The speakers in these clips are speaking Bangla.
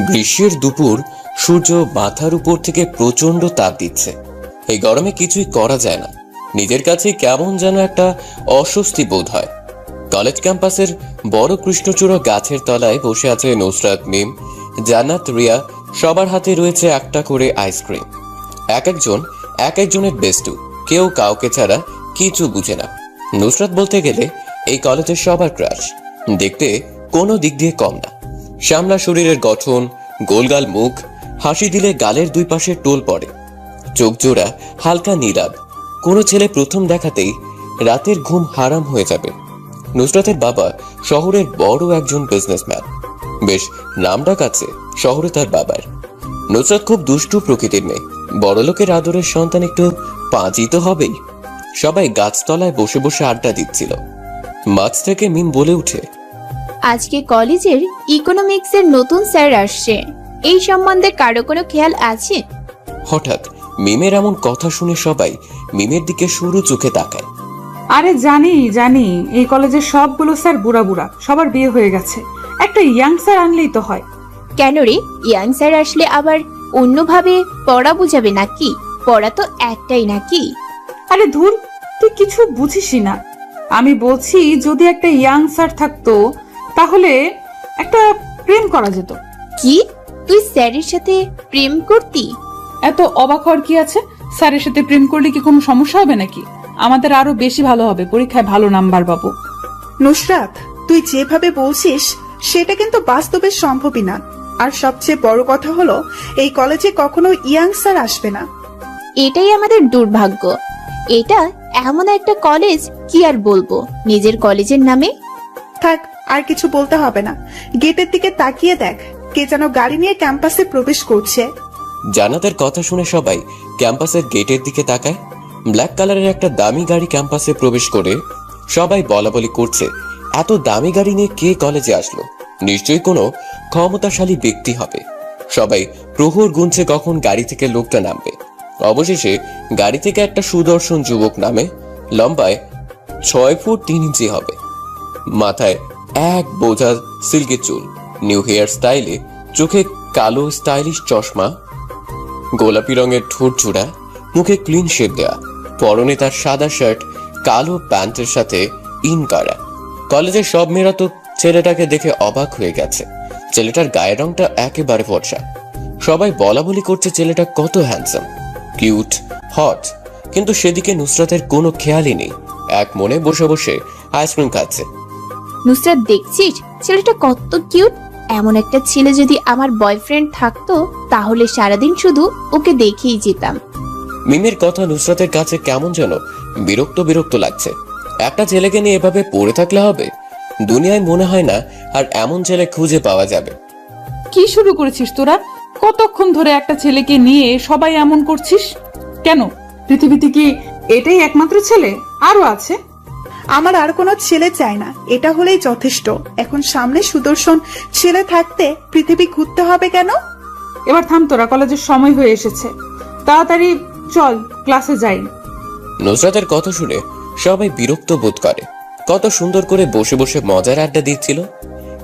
গ্রীষ্মের দুপুর, সূর্য মাথার উপর থেকে প্রচন্ড তাপ দিচ্ছে। এই গরমে কিছুই করা যায় না। নিজের কাছে কেমন যেন একটা অস্বস্তি বোধ হয়। কলেজ ক্যাম্পাসের বড় কৃষ্ণচূড়া গাছের তলায় বসে আছে নুসরাত, মিম, জান্নাত, রিয়া। সবার হাতে রয়েছে একটা করে আইসক্রিম। এক একজনের বেস্টু, কেউ কাউকে ছাড়া কিছু বুঝে না। নুসরাত বলতে গেলে এই কলেজের সবার ক্রাশ। দেখতে কোনো দিক দিয়ে কম না। শ্যামলা শরীরের গঠন, গোলগাল মুখ, হাসি দিলে গালের দুই পাশে টোল পড়ে, চোখ জোড়া হালকা নীলাভ। কোনো ছেলে প্রথম দেখাতেই রাতের ঘুম হারাম হয়ে যাবে। নুসরাতের বাবা শহরের বড় একজন বিজনেসম্যান, বেশ নামডাক আছে শহরে তার বাবার। নুসরাত খুব দুষ্টু প্রকৃতির মেয়ে। বড়লোকের আদরের সন্তান একটু পাঁচই তো হবেই। সবাই গাছতলায় বসে বসে আড্ডা দিচ্ছিল। মাঝ থেকে মিম বলে উঠে, আজকে কলেজের ইকোনমিক্সের নতুন স্যার আসছে, এই সম্বন্ধে কারো কোনো খেয়াল আছে? হঠাৎ মিমের এমন কথা শুনে সবাই মিমের দিকে সরু চোখে তাকায়। আরে জানি জানি, এই কলেজের সবগুলো স্যার বুড়া বুড়া, সবার বিয়ে হয়ে গেছে। একটা ইয়াং স্যার আনলেই তো হয়। কেন রে, ইয়াং স্যার আসলে আবার অন্যভাবে পড়া বুঝাবে নাকি? পড়া তো একটাই নাকি? আরে ধুর, তুই কিছু বুঝিসই না। আমি বলছি যদি একটা ইয়াং স্যার থাকতো তাহলে একটা প্রেম করা যেত। কি, তুই স্যারের সাথে প্রেম করতি? এত অবাক হওয়ার কি আছে? স্যারের সাথে প্রেম করলে কি কোনো সমস্যা হবে নাকি? আমাদের আরো বেশি ভালো হবে, পরীক্ষায় ভালো নাম্বার পাবো। নুসরাত, তুই যেভাবে বলছিস সেটা কিন্তু বাস্তবে সম্ভবই না। আর সবচেয়ে বড় কথা হলো এই কলেজে কখনো ইয়াং স্যার আসবে না। এটাই আমাদের দুর্ভাগ্য। এটা এমন একটা কলেজ, কি আর বলবো নিজের কলেজের নামে। থাক, আর কিছু বলতে হবে না। গেটের দিকে তাকিয়ে দেখ, কে যেন গাড়ি নিয়ে ক্যাম্পাসে প্রবেশ করছে। জান্নাতের কথা শুনে সবাই ক্যাম্পাসের গেটের দিকে তাকায়। ব্ল্যাক কালারের একটা দামি গাড়ি ক্যাম্পাসে প্রবেশ করে সবাই বলাবলি করছে, এত দামি গাড়ি নিয়ে কে কলেজে আসলো? নিশ্চয়ই কোনো ক্ষমতাশালী ব্যক্তি হবে। সবাই প্রহর গুনছে কখন গাড়ি থেকে লোকটা নামবে। অবশেষে গাড়ি থেকে একটা সুদর্শন যুবক নামে। লম্বায় 6 ফুট 3 ইঞ্চি হবে, মাথায় এক বোঝা সিল্কের চুল, নিউ হেয়ার স্টাইলে, চোখে কালো স্টাইলিশ চশমা, গোলাপি রঙের ঠোঁট জোড়া, মুখে ক্লিন শেভ দেওয়া, পরনে তার সাদা শার্ট, কালো প্যান্টের সাথে ইন করা। কলেজের সব মেয়েরা তো ছেলেটাকে দেখে অবাক হয়ে গেছে। ছেলেটার গায়ের রংটা একেবারে ফর্সা। সবাই বলাবলি করছে ছেলেটা কত হ্যান্ডসাম, কিউট, হট। কিন্তু সেদিকে নুসরাতের কোনো খেয়ালই নেই। এক মনে বসে বসে আইসক্রিম খাচ্ছে। নুসরাত, দেখছিস ছেলেটা কত কিউট? এমন একটা ছেলে যদি আমার বয়ফ্রেন্ড থাকতো তাহলে সারাদিন শুধু ওকে দেখেই যেতাম। মিমের কথা নুসরাতের কাছে কেমন যেন বিরক্ত বিরক্ত লাগছে। একটা ছেলেকে নিয়ে এভাবে পড়ে থাকলে হবে? দুনিয়ায় মনে হয় না আর এমন ছেলে খুঁজে পাওয়া যাবে। কি শুরু করেছিস তোরা? কতক্ষণ ধরে একটা ছেলেকে নিয়ে সবাই এমন করছিস কেন? পৃথিবীতে কি এটাই একমাত্র ছেলে? আরো আছে? আমার আর কোনো ছেলে চাই না, এটা হলেই যথেষ্ট। এখন সামনে সুদর্শন ছেলে থাকতে পৃথিবী ঘুরতে হবে কেন? এবার থাম তোরা, কলেজের সময় হয়ে এসেছে। তাড়াতাড়ি চল, ক্লাসে যাই। নুসরাতের কথা শুনে সবাই বিরক্ত বোধ করে। কত সুন্দর করে বসে বসে মজার আড্ডা দিচ্ছিল,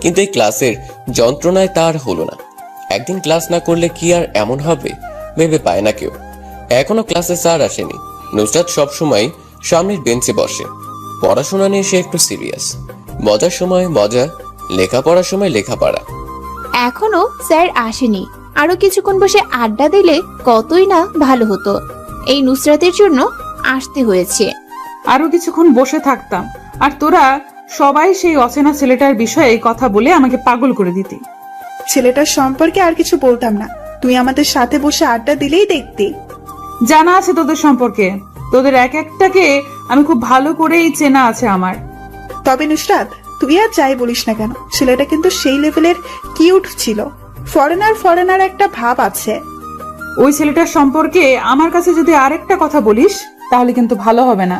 কিন্তু এই ক্লাসের যন্ত্রণায় তার হলো না। একদিন ক্লাস না করলে কি আর এমন হবে ভেবে পায় না কেউ। এখনো ক্লাসে স্যার আসেনি। নুসরাত সবসময় সামনের বেঞ্চে বসে। পড়াশোনা নিয়ে সে একটু সিরিয়াস। মজার সময় মজা, লেখাপড়ার সময় লেখাপড়া। এখনো স্যার আসেনি, আরো কিছুক্ষণ বসে আড্ডা দিলে কতই না ভালো হতো। এই নুসরাতের জন্য আসতে হয়েছে। আরো কিছুক্ষণ বসে থাকতাম আর তোরা সবাই সেই অচেনা ছেলেটার বিষয়ে কথা বলে আমাকে পাগল করে দিতি। ছেলেটার সম্পর্কে আর কিছু বলতাম না, তুই আমাদের সাথে বসে আড্ডা দিলেই দেখতি। জানা আছে তোদের সম্পর্কে, তোদের এক একটাকে আমি খুব ভালো করেই চেনা আছে আমার। তবে নুসরাত, তুই আর যাই বলিস না কেন, ছেলেটা কিন্তু সেই লেভেলের কিউট ছিল। ফরেনার একটা ভাব আছে। ওই ছেলেটার সম্পর্কে আমার কাছে যদি আরেকটা কথা বলিস তাহলে কিন্তু ভালো হবে না।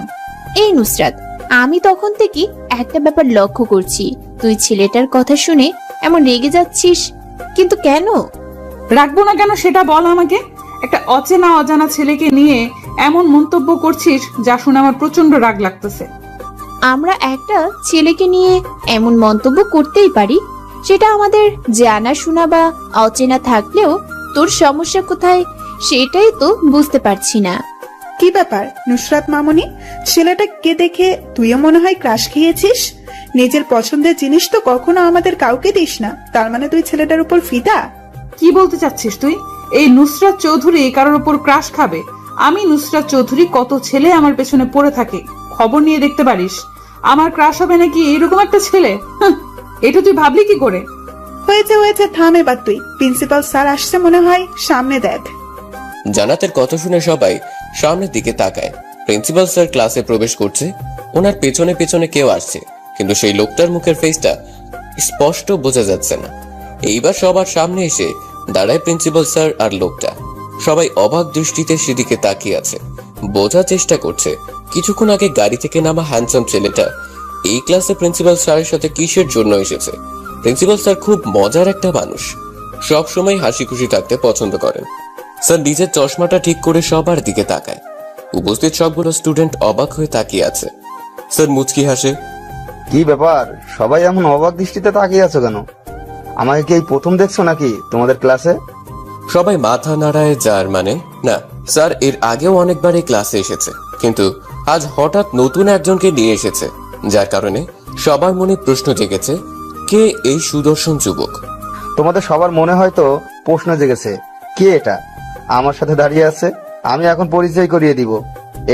এই নুসরাত, আমি তখন থেকে একটা ব্যাপার লক্ষ্য করছি, তুই ছেলেটার কথা শুনে এমন রেগে যাচ্ছিস, কিন্তু কেন? রাখবো না কেন সেটা বল আমাকে। একটা অজানা ছেলেকে নিয়ে এমন মন্তব্য করছিস যা শুনে আমার প্রচন্ড রাগ লাগতেছে। আমরা একটা ছেলেকে নিয়ে এমন মন্তব্য করতেই পারি, সেটা আমাদের জানা শোনা বা অচেনা থাকলেও তোর সমস্যা কোথায় সেটাই তো বুঝতে পারছি না। কি ব্যাপার নুসরাত মামুনি, ছেলেটাকে দেখে তুইও মনে হয় ক্রাশ খেয়েছিস। নিজের পছন্দের জিনিস তো কখনো আমাদের কাউকে দিস না, তার মানে তুই ছেলেটার উপর ফিদা? কি বলতে চাচ্ছিস তুই? এই নুসরাত চৌধুরী কারোর ওপর ক্রাশ খাবে? আমি নুসরাত চৌধুরী, কত ছেলে আমার পেছনে পড়ে থাকে, খবর নিয়ে দেখতে পারিস। আমার ক্রাশ হবে নাকি এরকম একটা ছেলে? এটা তুই ভাবলি কি করে? হয়েছে থাম এবার তুই। প্রিন্সিপাল স্যার আসছে মনে হয়, সামনে দেখ। জান্নাতের কথা শুনে সবাই সামনের দিকে তাকায়। প্রিন্সিপাল স্যার ক্লাসে প্রবেশ করছে, ওনার পেছনে পেছনে কেউ আসছে, কিন্তু সেই লোকটার মুখের ফেসটা স্পষ্ট বোঝা যাচ্ছে না। এইবার সবার সামনে এসে দাঁড়ায় প্রিন্সিপাল স্যার আর লোকটা। সবাই অবাক দৃষ্টিতে সেদিকে তাকিয়ে আছে, বোঝার চেষ্টা করছে কিছুক্ষণ আগে গাড়ি থেকে নামা হ্যান্ডসাম ছেলেটা এই ক্লাসে প্রিন্সিপাল স্যারের সাথে কিসের জন্য এসেছে। প্রিন্সিপাল স্যার খুব মজার একটা মানুষ, সব সময় হাসি খুশি থাকতে পছন্দ করেন। স্যার নিজের চশমাটা ঠিক করে সবার দিকে তাকায়। উপস্থিত সবগুলো স্টুডেন্ট অবাক হয়ে তাকিয়ে আছে। স্যার মুচকি হাসে। কি ব্যাপার, সবাই এমন অবাক দৃষ্টিতে তাকিয়ে আছো কেন? আমাকে কি এই প্রথম দেখছো নাকি তোমাদের ক্লাসে? সবাই মাথা নাড়ায়, যার মানে না, স্যার এর আগেও অনেকবার এই ক্লাসে এসেছে, কিন্তু আজ হঠাৎ নতুন একজনকে নিয়ে এসেছে, যার কারণে সবার মনে প্রশ্ন জেগেছে, কে এই সুদর্শন যুবক। তোমাদের সবার মনে হয়তো প্রশ্ন জেগেছে, কে এটা আমার সাথে দাঁড়িয়ে আছে? আমি এখন পরিচয় করিয়ে দিব।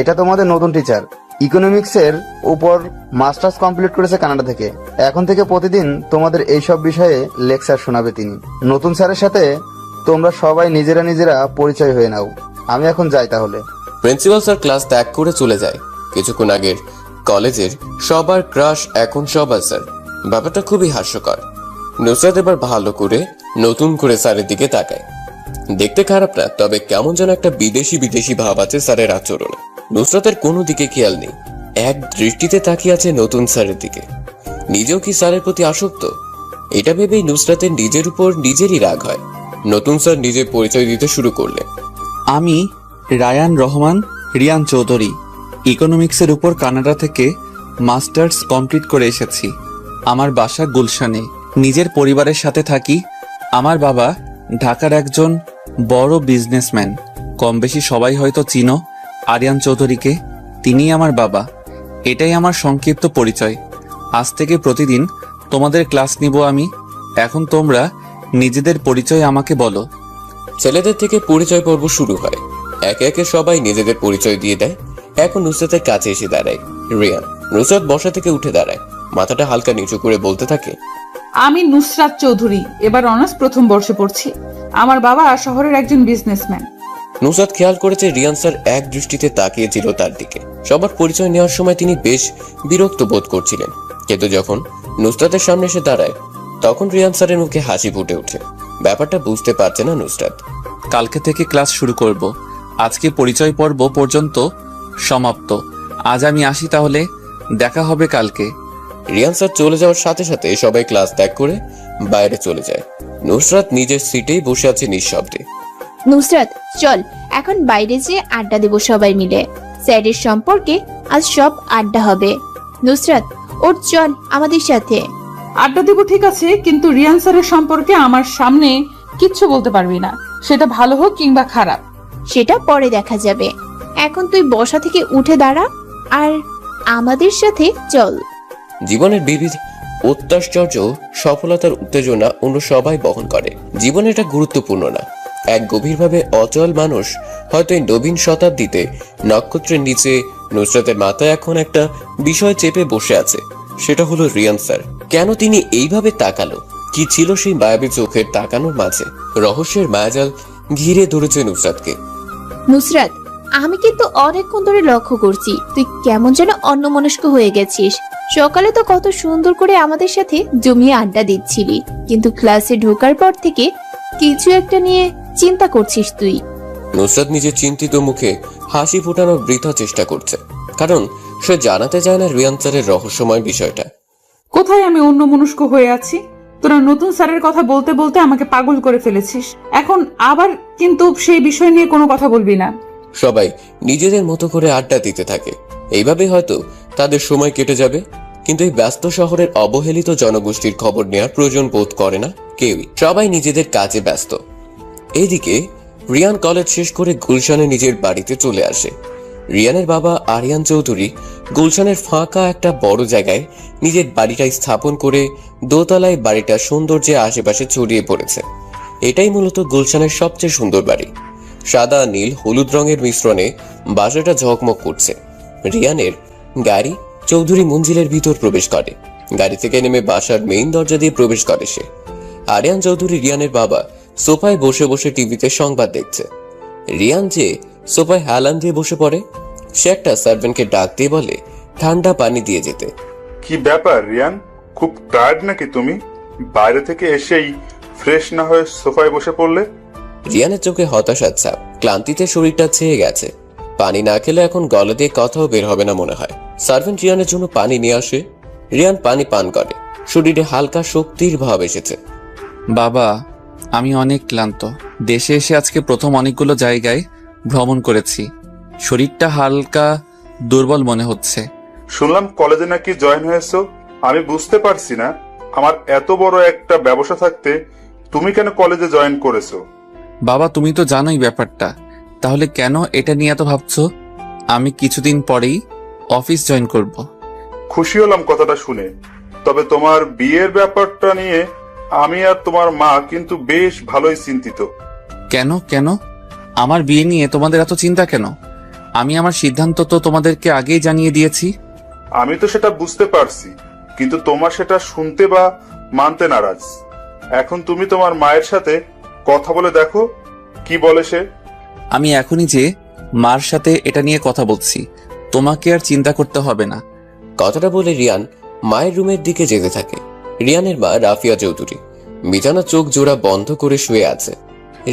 এটা তোমাদের নতুন টিচার, ইকোনমিক্সের উপর মাস্টার্স কমপ্লিট করেছে কানাডা থেকে। এখন থেকে প্রতিদিন তোমাদের এইসব বিষয়ে লেকচার শোনাবে তিনি। নতুন স্যারের সাথে তোমরা সবাই নিজেরা পরিচয় হয়ে নাও। আমি এখন যাই তাহলে। প্রিন্সিপাল স্যার ক্লাস ত্যাগ করে চলে যায়। কিছুক্ষণ আগের কলেজের সবার ক্রাশ এখন সবার স্যার। ব্যাপারটা খুবই হাস্যকর। নুসরাত এবার ভালো করে নতুন করে স্যারের দিকে তাকায়। দেখতে খারাপ না, তবে কেমন যেন একটা বিদেশি ভাব আছে স্যারের আচরণে। নুসরাতের কোনো দিকে খেয়াল নেই, এক দৃষ্টিতে তাকিয়ে আছে নতুন স্যারের দিকে। নিজেও কি স্যারের প্রতি আসক্ত? এটা ভেবেই নুসরাতের নিজের উপর নিজেরই রাগ হয়। নতুন স্যার নিজের পরিচয় দিতে শুরু করলেন। আমি রায়ান রহমান রিয়ান চৌধুরী, ইকোনমিক্সের উপর কানাডা থেকে মাস্টার্স কমপ্লিট করে এসেছি। আমার বাসা গুলশানে, নিজের পরিবারের সাথে থাকি। আমার বাবা ঢাকার একজন বড় বিজনেসম্যান। কম বেশি সবাই হয়তো চিনো আরিয়ান চৌধুরীকে, তিনিই আমার বাবা। এটাই আমার সংক্ষিপ্ত পরিচয়। আজ থেকে প্রতিদিন তোমাদের ক্লাস নিব আমি। এখন তোমরা নিজেদের পরিচয় আমাকে বলো। ছেলেদের থেকে পরিচয় পর্ব শুরু হয়। একে একে সবাই নিজেদের পরিচয় দিয়ে দেয়। এখন নুসরাতের কাছে এসে দাঁড়ায় রিয়ান। নুসরাত বসা থেকে উঠে দাঁড়ায়, মাথাটা হালকা নিচু করে বলতে থাকে, আমি নুসরাত চৌধুরী, এবার অনার্স প্রথম বর্ষে পড়ছি। আমার বাবা শহরের একজন বিজনেসম্যান। নুসরাত খেয়াল করেছে রিয়ান স্যার এক দৃষ্টিতে তাকিয়েছিল তার দিকে। সবার পরিচয় নেওয়ার সময় তিনি বেশ বিরক্ত বোধ করছিলেন, কিন্তু যখন নুসরাতের সামনে এসে দাঁড়ায় তখন রিয়ান স্যারের মুখে হাসি ফুটে ওঠে। ব্যাপারটা বুঝতে পারছে না নুসরাত। কালকে থেকে ক্লাস শুরু করব। আজকে পরিচয় পর্ব পর্যন্ত সমাপ্ত। আজ আমি আসি তাহলে, দেখা হবে কালকে। রিয়ান স্যার চলে যাওয়ার সাথে সাথে সবাই ক্লাস ত্যাগ করে বাইরে চলে যায়। নুসরাত নিজের সিটেই বসে আছে নিঃশব্দে। নুসরাত চল এখন বাইরে যেয়ে আড্ডা দেব সবাই মিলে। স্যারের সম্পর্কে আজ সব আড্ডা হবে। নুসরাত ওর চল আমাদের সাথে। আড্ডা দেবো ঠিক আছে, কিন্তু রিয়ান স্যারের সম্পর্কে আমার সামনে কিচ্ছু বলতে পারবি না, সেটা ভালো হোক কিংবা খারাপ। সেটা পরে দেখা যাবে। এখন তুই বসা থেকে উঠে দাঁড়া আর আমাদের সাথে চল। জীবনের বিবিধ অত্যাশ্চর্য সফলতার উত্তেজনা অন্য সবাই বহন করে। জীবনে এটা গুরুত্বপূর্ণ না, এক গভীরভাবে অচল মানুষ হয়তো এই নবীন শতাব্দীতে নক্ষত্রের নিচে। নুসরাতের মাথায় এখন একটা বিষয় চেপে বসে আছে, সেটা হলো রিয়ান স্যার। কেন তিনি এইভাবে তাকালো? কি ছিল সেই মায়াবী চোখের তাকানোর মাঝে? রহস্যের মায়াজাল ঘিরে ধরেছে নুসরাতকে। নুসরাত আমি কিন্তু অনেকক্ষণ ধরে লক্ষ্য করছি তুই কেমন যেন অন্যমনস্ক হয়ে গেছিস। সকালে তো কত সুন্দর করে আমাদের সাথে জমিয়ে আড্ডা দিচ্ছিলি, কিন্তু ক্লাসে ঢোকার পর থেকে কিছু একটা নিয়ে চিন্তা করছিস তুই। নুসরাত নিজের চিন্তিত মুখে হাসি ফোটানোর বৃথা চেষ্টা করছে, কারণ সে জানাতে চায় না রিয়ান স্যারের রহস্যময় বিষয়টা। কোথায় আমি অন্যমনস্ক হয়ে আছি? তোরা নতুন স্যারের কথা বলতে বলতে আমাকে পাগল করে ফেলেছিস। এখন আবার কিন্তু সেই বিষয় নিয়ে কোনো কথা বলবি না। সবাই নিজেদের মতো করে আড্ডা দিতে থাকে। এইভাবে হয়তো তাদের সময় কেটে যাবে। কিন্তু এই ব্যস্ত শহরের অবহেলিত জনগোষ্ঠীর খবর নেওয়ার প্রয়োজন বোধ করে না কেউই। সবাই নিজেদের কাজে ব্যস্ত। এইদিকে রিয়ান কলেজ শেষ করে গুলশানে নিজের বাড়িতে চলে আসে। রিয়ানের বাবা আরিয়ান চৌধুরী গুলশানের ফাঁকা একটা বড় জায়গায় নিজের বাড়িটা স্থাপন করে দোতলায় বাড়িটা সৌন্দর্যে আশেপাশে ছড়িয়ে পড়েছে। এটাই মূলত গুলশানের সবচেয়ে সুন্দর বাড়ি। সাদা নীল হলুদ রঙের মিশ্রণে বাসাটা ঝকমক করছে। রিয়ানের গাড়ি চৌধুরী মঞ্জিলের ভিতর প্রবেশ করে। গাড়ি থেকে নেমে বাসার মেইন দরজা দিয়ে প্রবেশ করে সে। আরিয়ান চৌধুরী রিয়ানের বাবা সোফায় বসে বসে টিভিতে সংবাদ দেখছে। রিয়ান যে সোফায় হেলান দিয়ে বসে পড়ে। সে একটা সার্ভেন্টকে ডাক দিয়ে বলে ঠান্ডা পানি দিয়ে যেতে। কি ব্যাপার রিয়ান, খুব টায়ার্ড নাকি তুমি? বাইরে থেকে এসেই ফ্রেশ না হয়ে সোফায় বসে পড়লে? রিয়ানের চোখে হতাশার ছাপ। ক্লান্তিতে শরীরটা ছেয়ে গেছে। পানি না খেলে এখন গলা দিয়ে কথাও বের হবে না মনে হয়। সার্ভেন্ট রিয়ানের জন্য পানি নিয়ে আসে। রিয়ান পানি পান করে। শরীরে হালকা শক্তির ভাব এসেছে। বাবা, আমি অনেক ক্লান্ত। দেশে এসে আজকে প্রথম অনেকগুলো জায়গায় ভ্রমণ করেছি। শরীরটা হালকা দুর্বল মনে হচ্ছে। শুনলাম কলেজে নাকি জয়েন হয়েছো। আমি বুঝতে পারছি না, আমার এত বড় একটা ব্যবসা থাকতে তুমি কেন কলেজে জয়েন করেছো? বাবা, তুমি তো জানোই ব্যাপারটা, তাহলে কেন এটা নিয়ে এত ভাবছো? আমি কিছুদিন পরেই অফিস জয়েন করব। খুশি হলাম কথাটা শুনে। তবে তোমার বিয়ের ব্যাপারটা নিয়ে আমি আর তোমার মা কিন্তু বেশ ভালোই চিন্তিত। কেন কেন আমার বিয়ে নিয়ে তোমাদের এত চিন্তা কেন? আমি আমার সিদ্ধান্ত তো তোমাদেরকে আগেই জানিয়ে দিয়েছি। আমি তো সেটা বুঝতে পারছি, কিন্তু তোমার সেটা শুনতে বা মানতে নারাজ। এখন তুমি তোমার মায়ের সাথে কথা বলে দেখো কি বলে সে। আমি এখনই যে মার সাথে এটা নিয়ে কথা বলছি, তোমাকে আর চিন্তা করতে হবে না। কথাটা বলে রিয়ান মায়ের রুমের দিকে যেতে থাকে। রিয়ানের মা রাফিয়া চৌধুরী বিছানা চোখ জোড়া বন্ধ করে শুয়ে আছে।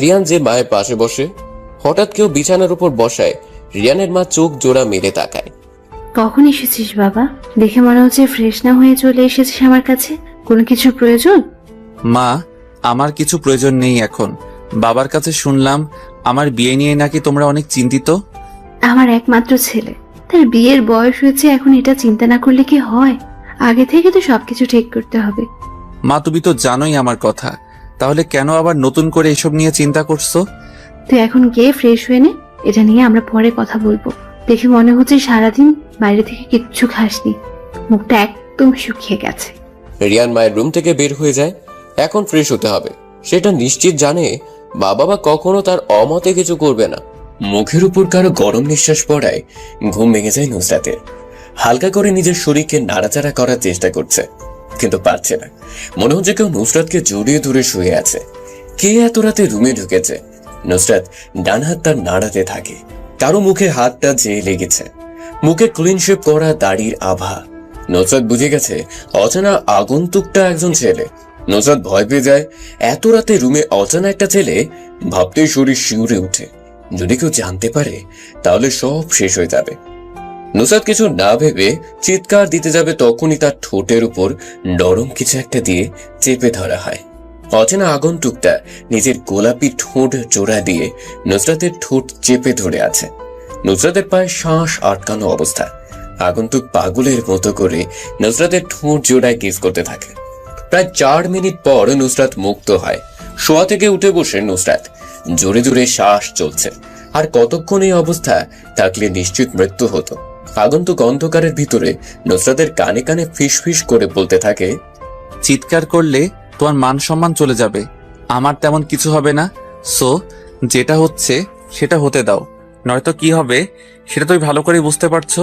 রিয়ান যে মায়ের পাশে বসে, হঠাৎ কেউ বিছানার উপর বসায়। রিয়ানের মা চোখ জোড়া মেরে তাকায়। কখন এসেছিস বাবা? দেখে মনে হচ্ছে ফ্রেশ না হয়ে চলে এসেছিস আমার কাছে। কোনো কিছু প্রয়োজন? মা, আমার কিছু প্রয়োজন নেই এখন। বাবার কাছে শুনলাম আমার বিয়ে নিয়ে নাকি তোমরা অনেক চিন্তিত। আমার একমাত্র ছেলে, তার বিয়ের বয়স হয়েছে, এখন এটা চিন্তা না করলে কি হয়? আগে থেকে তো সবকিছু ঠিক করতে হবে। মা, তুমি তো জানোই আমার কথা, তাহলে কেন আবার নতুন করে এসব নিয়ে চিন্তা করছো? তুই এখন গিয়ে ফ্রেশ হয়ে নে, এটা নিয়ে আমরা পরে কথা বলবো। দেখে মনে হচ্ছে সারাদিন বাইরে থেকে কিচ্ছু খাসনি, মুখটা একদম শুকিয়ে গেছে। রিয়ান মায়ের রুম থেকে বের হয়ে যায়। এখন ফ্রেশ হতে হবে, সেটা নিশ্চিত জানে। বাবা বা কখনো তার অমতে কিছু করবে না। মুখের উপর কারো গরম নিঃশ্বাস পড়ায় ঘুম ভেঙে যায় নুসরাতের। হালকা করে নিজের শরীরকে নাড়াচাড়া করার চেষ্টা করছে, কিন্তু পারছে না। মনে হচ্ছে কেউ নুসরাতকে জড়িয়ে ধরে শুয়ে আছে। কে এত রাতে রুমে ঢুকেছে? নুসরাত ডান হাত তার নাড়াতে থাকে। কারো মুখে হাতটা যেয়ে লেগেছে। মুখে ক্লিন শেভ করা দাড়ির আভা। নুসরাত বুঝে গেছে অজানা আগন্তুকটা একজন ছেলে। নুসরাত ভয় পেয়ে যায়। এত রাতে রুমে অজানা একটা ছেলে, ভাবতেই শরীর শিউরে উঠে। যদি কেউ জানতে পারে তাহলে সব শেষ হয়ে যাবে। নুসরাত কিছু না ভেবে চিৎকার দিতে যাবে, তখনই তার ঠোঁটের উপর নরম কিছু একটা দিয়ে চেপে ধরা হয়। অচেনা আগন্তুকটা নিজের গোলাপি ঠোঁট জোড়া দিয়ে নুসরাতের ঠোঁট চেপে ধরে আছে। নুসরাতের পায়ে শ্বাস আটকানো অবস্থা। আগন্তুক পাগলের মতো করে নুসরাতের ঠোঁট জোড়ায় কিস করতে থাকে। প্রায় 4 মিনিট পর নুসরাত মুক্ত হয়। শোয়া থেকে উঠে বসে নুসরাত। জোরে জোরে শ্বাস চলছে। আর কতক্ষণ এই অবস্থা থাকলে নিশ্চিত মৃত্যু হতো। আগন্তুক অন্ধকারের ভিতরে নুসরাতের কানে কানে ফিস ফিস করে বলতে থাকে, চিৎকার করলে তোমার মান সম্মান চলে যাবে, আমার তেমন কিছু হবে না। সো যেটা হচ্ছে সেটা হতে দাও, নয়তো কি হবে সেটা তুমি ভালো করে বুঝতে পারছো।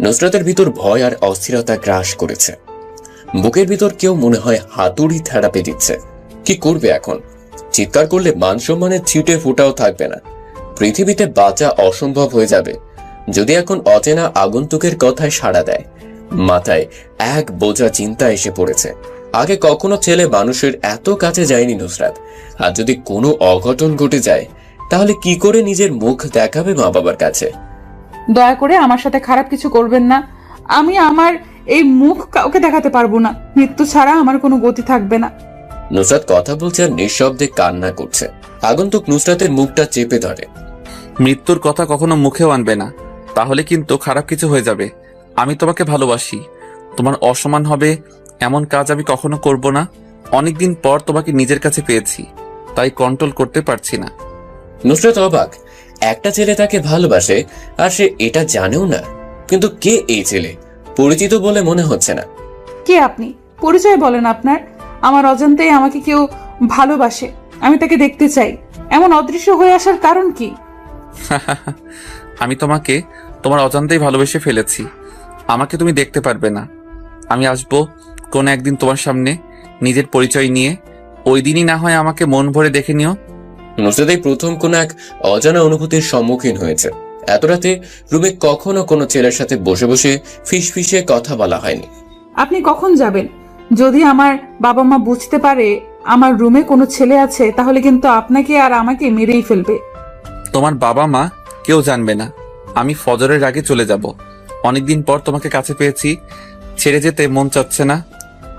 নুসরাতের ভিতর ভয় আর অস্থিরতা গ্রাস করেছে। বুকের ভিতর কেউ মনে হয় হাতুড়ি থেরাপি দিচ্ছে। কি করবে এখন? চিৎকার করলে মান সম্মানের ছিটে ফোটাও থাকবে না। পৃথিবীতে বাঁচা অসম্ভব হয়ে যাবে যদি এখন অচেনা আগন্তুকের কথায় সাড়া দেয়। মাথায় এক বোঝা চিন্তা এসে পড়েছে। আগে কখনো ছেলে মানুষের এত কাছে যায়নি নুসরাত। আর যদি কোনো অঘটন ঘটে যায় তাহলে কি করে নিজের মুখ দেখাবে মা বাবার কাছে? দয়া করে আমার সাথে খারাপ কিছু করবেন না। আমি আমার এই মুখ কাউকে দেখাতে পারবো না। মৃত্যু ছাড়া আমার কোনো গতি থাকবে না। নুসরাত কথা বলছে আর নিঃশব্দে কান্না করছে। আগন্তুক নুসরাতের মুখটা চেপে ধরে। মৃত্যুর কথা কখনো মুখেও আনবে না, তাহলে কিন্তু খারাপ কিছু হয়ে যাবে। আমি তোমাকে ভালোবাসি, তোমার অসম্মান হবে এমন কাজ আমি কখনো করব না। অনেকদিন পর তোমাকে নিজের কাছে পেয়েছি, তাই কন্ট্রোল করতে পারছি না। নুসরাত অবাক, একটা ছেলে তাকে ভালোবাসে আর সে এটা জানেও না। কিন্তু কে এই ছেলে? পরিচিত বলে মনে হচ্ছে না। কে আপনি? পরিচয় বলেন আপনার। আমার অজান্তেই আমাকে কেউ ভালোবাসে, আমি তাকে দেখতে চাই। এমন অদৃশ্য হয়ে আসার কারণ কি? আমি তোমাকে তোমার অজান্তেই ভালোবেসে ফেলেছি। আমাকে তুমি দেখতে পারবে না। আমি আসবো কোন একদিন তোমার সামনে নিজের পরিচয় নিয়ে, ওই দিনই না হয় আমাকে মন ভরে দেখে নিও। নুসরাত এই প্রথম কোন এক অজানা অনুভূতির সম্মুখীন হয়েছে। এত রাতে রুমে কখনো কোনো ছেলের সাথে বসে বসে ফিসফিসে কথা বলা হয়নি। আপনি কখন যাবেন? যদি আমার বাবা মা বুঝতে পারে আমার রুমে কোনো ছেলে আছে, তাহলে কিন্তু আপনাকে আর আমাকে মেরেই ফেলবে। তোমার বাবা মা কেউ জানবে না। আমি ফজরের আগে চলে যাব। অনেকদিন পর তোমাকে কাছে পেয়েছি, ছেড়ে যেতে মন চাচ্ছে না।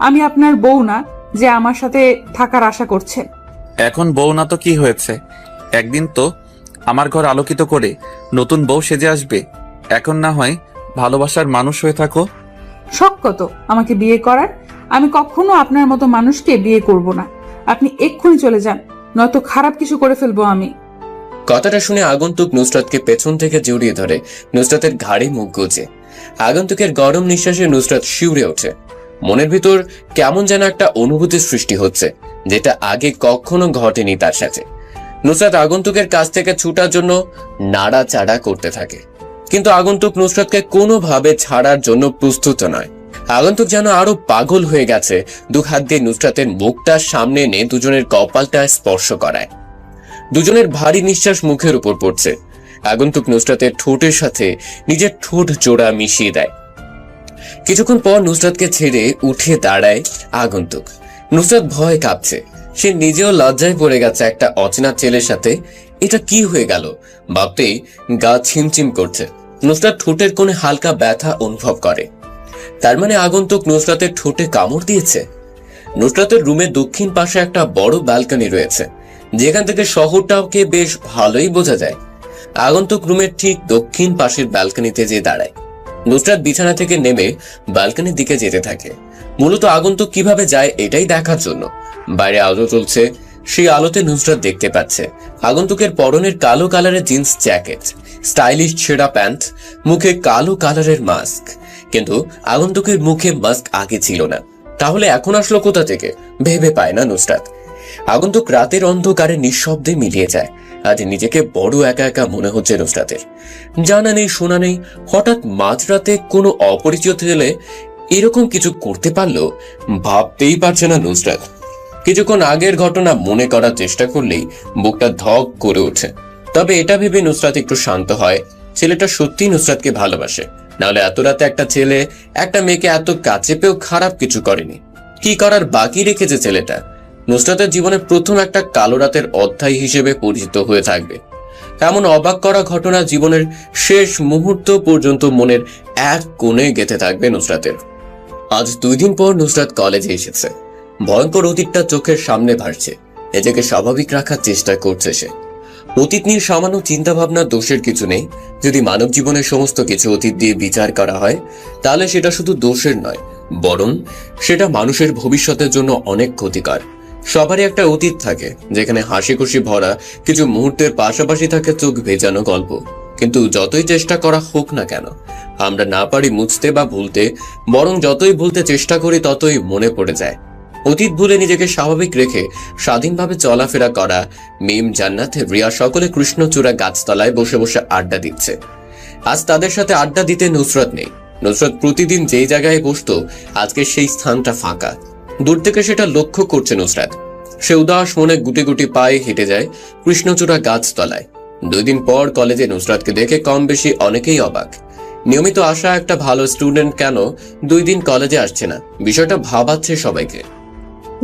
আমি আপনার বউ না যে আমার সাথে থাকার আশা করছেন। এখন বউ না তো কি হয়েছে, একদিন তো আমার ঘর আলোকিত করে নতুন বউ সেজে আসবে। এখন না হয় ভালোবাসার মানুষ হয়ে থাকো। শখ কত আমাকে বিয়ে করার? আমি কখনো আপনার মতো মানুষকে বিয়ে করব না। আপনি এক্ষুনি চলে যান, নয়তো খারাপ কিছু করে ফেলবো আমি। কথাটা শুনে আগন্তুক নুসরাতকে পেছন থেকে জড়িয়ে ধরে নুসরাতের ঘাড়ে মুখ গুজে। আগন্তুকের গরম নিঃশ্বাসে নুসরাত শিউরে ওঠে। মনের ভিতর কেমন যেন একটা অনুভূতির সৃষ্টি হচ্ছে, যেটা আগে কখনো ঘটেনি তার সাথে। নুসরাত আগন্তুকের কাছ থেকে ছুটার জন্য নাড়াচাড়া করতে থাকে, কিন্তু আগন্তুক নুসরাতকে কোনোভাবে ছাড়ার জন্য প্রস্তুত নয়। আগন্তুক যেন আরো পাগল হয়ে গেছে। দু হাত দিয়ে নুসরাতের মুখটা সামনে এনে দুজনের কপালটা স্পর্শ করায়। দুজনের ভারী নিঃশ্বাস মুখের উপর পড়ছে। আগন্তুক নুসরাতের ঠোঁটের সাথে নিজের ঠোঁট জোড়া মিশিয়ে দেয়। কিছুক্ষণ পর নুসরাতকে ছেড়ে উঠে দাঁড়ায় আগন্তুক। নুসরাত ভয় কাঁপছে। সে নিজেও লজ্জায় পড়ে গেছে একটা অচেনা ছেলের সাথে। এটা কি হয়ে গেল ভাবতেই গা ছিমছিম করছে। নুসরাত ঠোঁটের কোণে হালকা ব্যথা অনুভব করে। তার মানে আগন্তুক নুসরাতের ঠোঁটে কামড় দিয়েছে। নুসরাতের রুমের দক্ষিণ পাশে একটা বড় ব্যালকনি রয়েছে, যেখান থেকে শহরটাকে বেশ ভালোই বোঝা যায়। আগন্তুক রুমের ঠিক দক্ষিণ পাশের ব্যালকনিতে যেয়ে দাঁড়ায়। নুসরাত বিছানা থেকে নেমে ব্যালকনির দিকে যেতে থাকে, মূলত আগন্তুক কিভাবে যায় এটাই দেখার জন্য। বাইরে আলো চলছে, সেই আলোতে নুসরাত দেখতে পাচ্ছে আগন্তুকের পরনের কালো কালারের জিন্স জ্যাকেট, স্টাইলিশ ছেঁড়া প্যান্ট, মুখে কালো কালারের মাস্ক। কিন্তু আগন্তুকের মুখে মাস্ক আগে ছিল না, তাহলে এখন আসলো কোথা থেকে ভেবে পায় না নুসরাত। আগন্তুক রাতের অন্ধকারে নিঃশব্দে মিলিয়ে যায়। আজ নিজেকে বড় একা একা মনে হচ্ছে নুসরাতের। জানা নেই শোনা নেই, হঠাৎ মাঝরাতে কোনো অপরিচিত ছেলে এরকম কিছু করতে পারলো ভাবতেই পারছে না নুসরাত। কিছুক্ষণ আগের ঘটনা মনে করার চেষ্টা করলেই বুকটা ধক করে ওঠে। তবে এটা ভেবে নুসরাত একটু শান্ত হয়, ছেলেটা সত্যিই নুসরাতকে ভালোবাসে। নাহলে এত রাতে একটা ছেলে একটা মেয়েকে এত কাছে পেয়েও খারাপ কিছু করেনি। কি করার বাকি রেখেছে ছেলেটা? নুসরাতের জীবনে প্রথম একটা কালো রাতের অধ্যায় হিসেবে পরিচিত হয়ে থাকবে। এমন অবাক করা ঘটনা জীবনের শেষ মুহূর্ত পর্যন্ত মনের এক কোণে গেঁথে থাকবে নুসরাতের। আজ 2 দিন পর নুসরাত কলেজে এসেছে। ভয়ঙ্কর অতীতটা চোখের সামনে ভাসছে। নিজেকে স্বাভাবিক রাখার চেষ্টা করছে সে। অতীত নিয়ে সামান্য চিন্তা ভাবনা দোষের কিছু নেই। যদি মানব জীবনের সমস্ত কিছু অতীত দিয়ে বিচার করা হয়, তাহলে সেটা শুধু দোষের নয়, বরং সেটা মানুষের ভবিষ্যতের জন্য অনেক ক্ষতিকর। সবারই একটা অতীত থাকে, যেখানে হাসি খুশি ভরা কিছু মুহূর্তের পাশাপাশি থাকে চোখ ভেজানো গল্প। কিন্তু যতই চেষ্টা করা হোক না কেন, আমরা না পারি মুছতে বা ভুলতে, বরং যতই ভুলতে চেষ্টা করি ততই মনে পড়ে যায়। অতীত ভুলে নিজেকে স্বাভাবিক রেখে স্বাধীনভাবে চলাফেরা করা। মিম, জান্নাত, রিয়া সকলে কৃষ্ণচূড়া গাছতলায় বসে বসে আড্ডা দিচ্ছে। আজ তাদের সাথে আড্ডা দিতে নুসরাত নেই। নুসরাত প্রতিদিন যেই জায়গায় বসতো, আজকে সেই স্থানটা ফাঁকা। দূর থেকে সেটা লক্ষ্য করছে নুসরাত। সে উদাস মনে গুটি গুটি পায়ে হেঁটে যায় কৃষ্ণচূড়া গাছতলায়। 2 দিন পর কলেজে নুসরাতকে দেখে কম বেশি অনেকেই অবাক। নিয়মিত আসা একটা ভালো স্টুডেন্ট কেন 2 দিন কলেজে আসছে না, বিষয়টা ভাবাচ্ছে সবাইকে।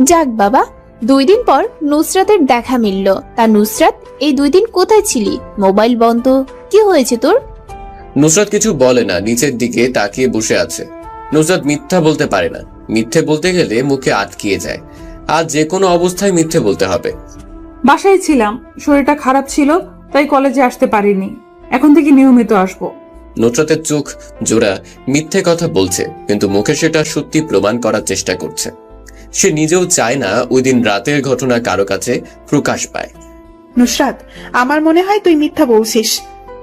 যাক বাবা, 2 দিন পর নুসরাতের দেখা মিলল। তা নুসরাত, এই 2 দিন কোথায় ছিলি? মোবাইল বন্ধ, কি হয়েছে তোর? নুসরাত কিছু বলে না, নিচের দিকে তাকিয়ে বসে আছে। নুসরাত মিথ্যা বলতে পারে না। মিথ্যে বলতে গেলে মুখে আটকিয়ে যায়। আজ যে কোনো অবস্থায় মিথ্যে বলতে হবে। বাসায় ছিলাম, শরীরটা খারাপ ছিল, তাই কলেজে আসতে পারিনি। এখন থেকে নিয়মিত আসবো। নুসরাতের চোখ জোড়া মিথ্যে কথা বলছে, কিন্তু মুখে সেটা সত্যি প্রমাণ করার চেষ্টা করছে। সে নিজেও চায় না ওই দিন রাতের ঘটনা কারো কাছে প্রকাশ পায়। নুসরাত, আমার মনে হয় তুই মিথ্যা বলছিস।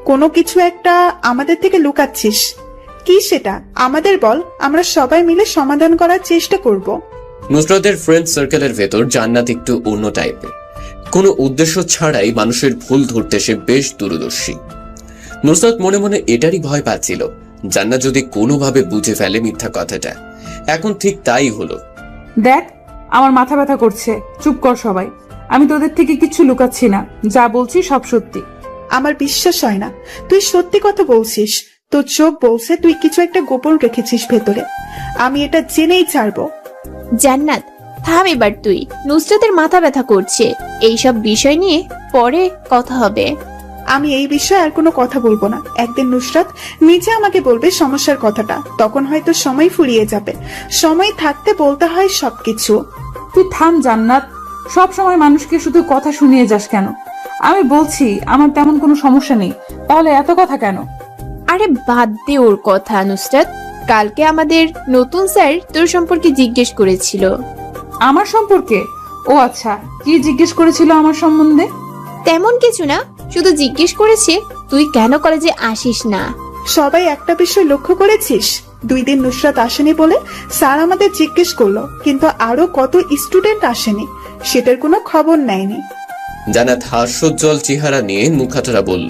কোনো কিছু একটা আমাদের থেকে লুকাচ্ছিস। কি সেটা আমাদের বল, আমরা সবাই মিলে সমাধান করার চেষ্টা করব। নুসরাতের ফ্রেন্ড সার্কেলের ভেতর জান্নাত একটু অন্য টাইপের। কোনো উদ্দেশ্য ছাড়াই মানুষের ভুল ধরতে সে বেশ দূরদর্শী। নুসরাত মনে মনে এটারই ভয় পাচ্ছিল, জান্নাত যদি কোনোভাবে বুঝে ফেলে মিথ্যা কথাটা। এখন ঠিক তাই হলো। দেখ, আমার মাথা ব্যথা করছে, চুপ কর সবাই। আমি তোদের থেকে কিছু লুকাচ্ছি না, যা বলছি সব সত্যি। আমার বিশ্বাস হয় না তুই সত্যি কথা বলছিস। তোর চোখ বলছে তুই কিছু একটা গোপন রেখেছিস ভেতরে। আমি এটা জেনেই ছাড়বো। জান্নাত, থাম এবার তুই। নুসরাতের মাথা ব্যথা করছে, এইসব বিষয় নিয়ে পরে কথা হবে। আমি এই বিষয়ে আর কোনো কথা বলবো না। একদিন নুসরাত নিজে আমাকে বলবে সমস্যার কথাটা, তখন হয়তো সময় ফুরিয়ে যাবে। সময় থাকতে বলতে হয় সবকিছু। তুই থাম জান্নাত, সব সময় মানুষকে শুধু কথা শুনিয়ে যাস কেন? আমি বলছি আমার তেমন কোনো সমস্যা নেই, তাহলে এত কথা কেন? আরে বাদ দে ওর কথা নুসরাত। কালকে আমাদের নতুন স্যার তোর সম্পর্কে জিজ্ঞেস করেছিল। আমার সম্পর্কে? ও আচ্ছা, কি জিজ্ঞেস করেছিল আমার সম্বন্ধে? তেমন কিছু না, শুধু জিজ্ঞেস করেছে তুই কেন কলেজে আসিস না। সবাই একটা বিষয় লক্ষ্য করেছিস, 2 দিন নুসরাত আসেনি বলে স্যার আমাদের জিজ্ঞেস করলো, কিন্তু আরো কত স্টুডেন্ট আসেনি সেটার কোনো খবর নেয়নি। জান্নাত হাস্যোজ্জ্বল চেহারা নিয়ে মুখাতরা বলল।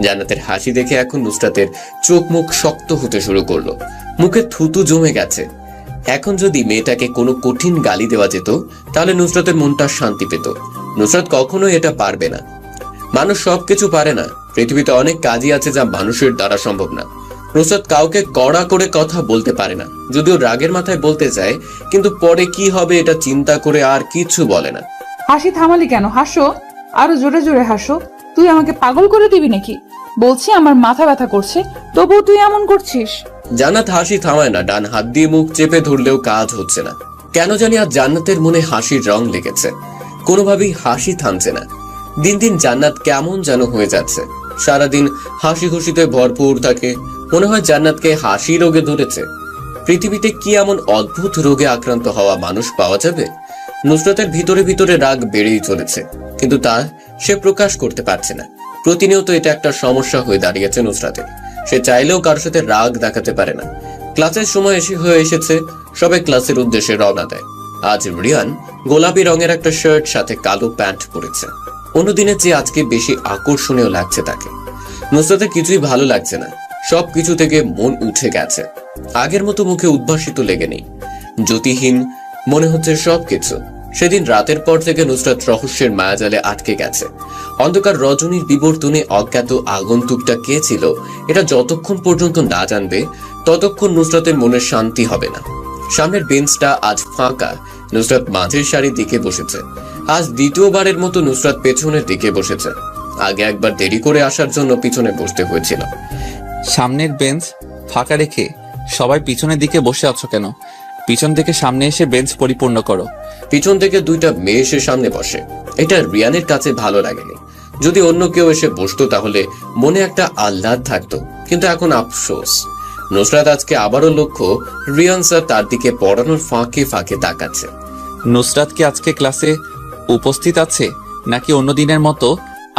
জান্নাতের হাসি দেখে এখন নুসরাতের চোখ মুখ শক্ত হতে শুরু করলো, মুখে থুতু জমে গেছে। এখন যদি মেয়েটাকে কোনো কঠিন গালি দেওয়া যেত তাহলে নুসরাতের মনটা শান্তি পেত। নুসরাত কখনো এটা পারবে না। মানুষ সবকিছু পারে না, পৃথিবীতে অনেক কাজই আছে যা মানুষের দ্বারা সম্ভব না। নুসরাত কাউকে কড়া করে কথা বলতে পারে না, যদিও রাগের মাথায় বলতে চায়, কিন্তু পরে কি হবে এটা চিন্তা করে আর কিছু বলে না। হাসি থামালি কেন? হাসো, আরো জোরে জোরে হাসো। তুই আমাকে পাগল করে দিবি নাকি? বলছি আমার মাথা ব্যথা করছে, তবুও তুই এমন করছিস। জান্নাত হাসি থামায় না, ডান হাত দিয়ে মুখ চেপে ধরলেও কাজ হচ্ছে না। কেন জানি আজ জান্নাতের মনে হাসির রং লেগেছে, কোনোভাবেই হাসি থামছে না। দিন দিন জান্নাত কেমন যেন হয়ে যাচ্ছে, সারাদিন হাসি খুশিতে ভরপুর থাকে। মনে হয় জান্নাতকে হাসি রোগে ধরেছে। পৃথিবীতে কি এমন অদ্ভুত রোগে আক্রান্ত হওয়া মানুষ পাওয়া যাবে? নুসরাতের ভিতরে ভিতরে রাগ বেড়েই চলেছে, কিন্তু তা সে প্রকাশ করতে পারছে না। প্রতিনিয়ত এটা একটা সমস্যা হয়ে দাঁড়িয়েছে নুসরাতের। সে চাইলেও কারোর সাথে রাগ দেখাতে পারে না। ক্লাসের সময় হয়ে এসেছে, সবাই ক্লাসের উদ্দেশ্যে রওনা দেয়। আজ রিয়ান গোলাপি রঙের একটা শার্ট সাথে কালো প্যান্ট পরেছে। অন্যদিনের চেয়ে আজকে বেশি আকর্ষণীয় লাগছে তাকে। নুসরাতের কিছুই ভালো লাগছে না, সবকিছু থেকে মন উঠে গেছে। আগের মতো মুখে উদ্ভাসিত লেগে নেই, জ্যোতিহীন মনে হচ্ছে সবকিছু। সেদিন রাতের পর থেকে নুসরাত রহস্যের মায়াজালে আটকে গেছে। অন্ধকার রজনীর বিবর্তনে অজ্ঞাত আগন্তুকটা কে ছিল এটা যতক্ষণ পর্যন্ত না জানবে ততক্ষণ নুসরাতের মনে শান্তি হবে না। সামনের বেঞ্চটা আজ ফাঁকা, নুসরাত মাঝের সারির দিকে বসেছে। আজ দ্বিতীয়বারের মতো নুসরাত পেছনের দিকে বসেছে। আগে একবার দেরি করে আসার জন্য পিছনে বসতে হয়েছিল। সামনের বেঞ্চ ফাঁকা রেখে সবাই পিছনের দিকে বসে আছো কেন? পিছন থেকে সামনে এসে বেঞ্চ পরিপূর্ণ করো। পিছন থেকে দুইটা মেয়ে এসে সামনে বসে, এটা রিয়ানের কাছে ভালো লাগেনি। যদি অন্য কেউ এসে বসতো তাহলে মনে একটা আহ্লাদ থাকতো, কিন্তু এখন আফসোস। নুসরাত আজকে আবারও লক্ষ্য রিয়ান স্যার তার দিকে পড়ানোর ফাঁকে ফাঁকে তাকাচ্ছে। নুসরাত কি আজকে ক্লাসে উপস্থিত আছে নাকি অন্য দিনের মতো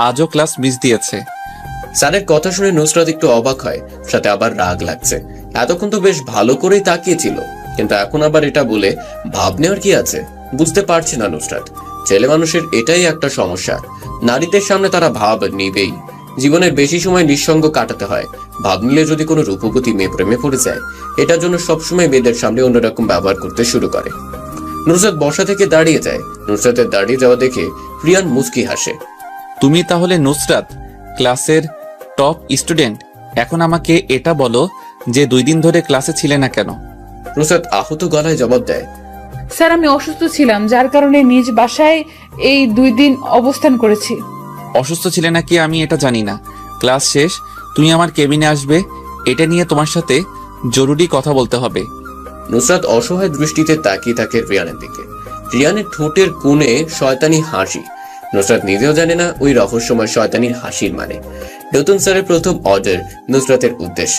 আজও ক্লাস মিস দিয়েছে? স্যারের কথা শুনে নুসরাত একটু অবাক হয়, সাথে আবার রাগ লাগছে। এতক্ষণ তো বেশ ভালো করেই তাকিয়েছিল, কিন্তু এখন আবার এটা বলে ভাব নেওয়ার কি আছে? বুঝতে পারছি না নুসরাত। ছেলে মানুষের এটাই একটা সমস্যা, নারীদের সামনে তারা ভাব নিবেই। জীবনের বেশি সময় নিঃসঙ্গ কাটাতে হয়। ভাব নিলে যদি কোনো রূপবতী মেয়ে প্রেমে পড়ে যায়, এটার জন্য সবসময় মেয়েদের সামনে অন্যরকম ব্যবহার করতে শুরু করে। নুসরাত বসা থেকে দাঁড়িয়ে যায়। নুসরাতের দাঁড়িয়ে যাওয়া দেখে রিয়ান মুচকি হাসে। তুমি তাহলে নুসরাত ক্লাসের টপ স্টুডেন্ট? এখন আমাকে এটা বলো যে 2 দিন ধরে ক্লাসে ছিলে না কেন? নুসরাত আহত গলায় জবাব দেয়, স্যার আমি অসুস্থ ছিলাম, যার কারণে নিজ বাসায় এই 2 দিন অবস্থান করেছি। অসুস্থ ছিলে নাকি আমি এটা জানি না। ক্লাস শেষ তুমি আমার কেবিনে আসবে, এটা নিয়ে তোমার সাথে জরুরি কথা বলতে হবে। নুসরাত অসহায় দৃষ্টিতে তাকিয়ে থাকে রিয়ানের দিকে। রিয়ানের ঠোঁটের কোণে শয়তানি হাসি, নুসরাত নিজেও জানে না ওই রহস্যময় শয়তানির হাসির মানে। নতুন স্যারের প্রথম অর্ডার নুসরাতের উদ্দেশ্য।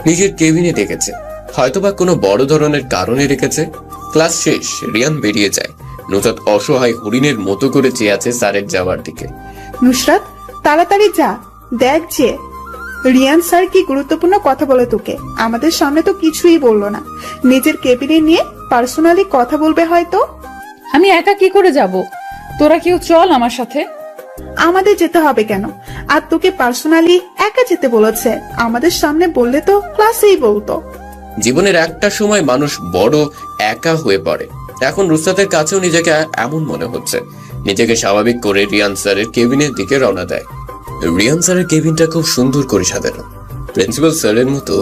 নিজের কেবিনে ডেকেছে, হয়তোবা কোনো বড় ধরনের কারণে রেখেছে। ক্লাস শেষ, রিয়ান বেরিয়ে যায়। নুসরাত অসহায় হরিণের মতো করে চেয়ে আছে স্যারের যাওয়ার দিকে। নুসরাত, তাড়াতাড়ি যা, দেখ যে রিয়ান স্যার কি গুরুত্বপূর্ণ কথা বলে তোকে। আমাদের সামনে তো কিছুই বললো না, নিজের কেবিনে নিয়ে পার্সোনালি কথা বলবে হয়তো। আমি একা কি করে যাব? তোরা কেউ চল আমার সাথে। আমাদের যেতে হবে কেন? আর তোকে পার্সোনালি একা যেতে বলেছে, আমাদের সামনে বললে তো ক্লাসেই বলতো। জীবনের একটা সময় মানুষ বড় একা হয়ে পড়ে। এখন নুসরাতের কাছেও নিজেকে এমন মনে হচ্ছে। নিজেকে স্বাভাবিক করে রিয়ান স্যারের কেবিনের দিকে রওনা দেয়। রিয়ান স্যারের কেবিনটা খুব সুন্দর করে সাজানো। প্রিন্সিপাল স্যারের মতো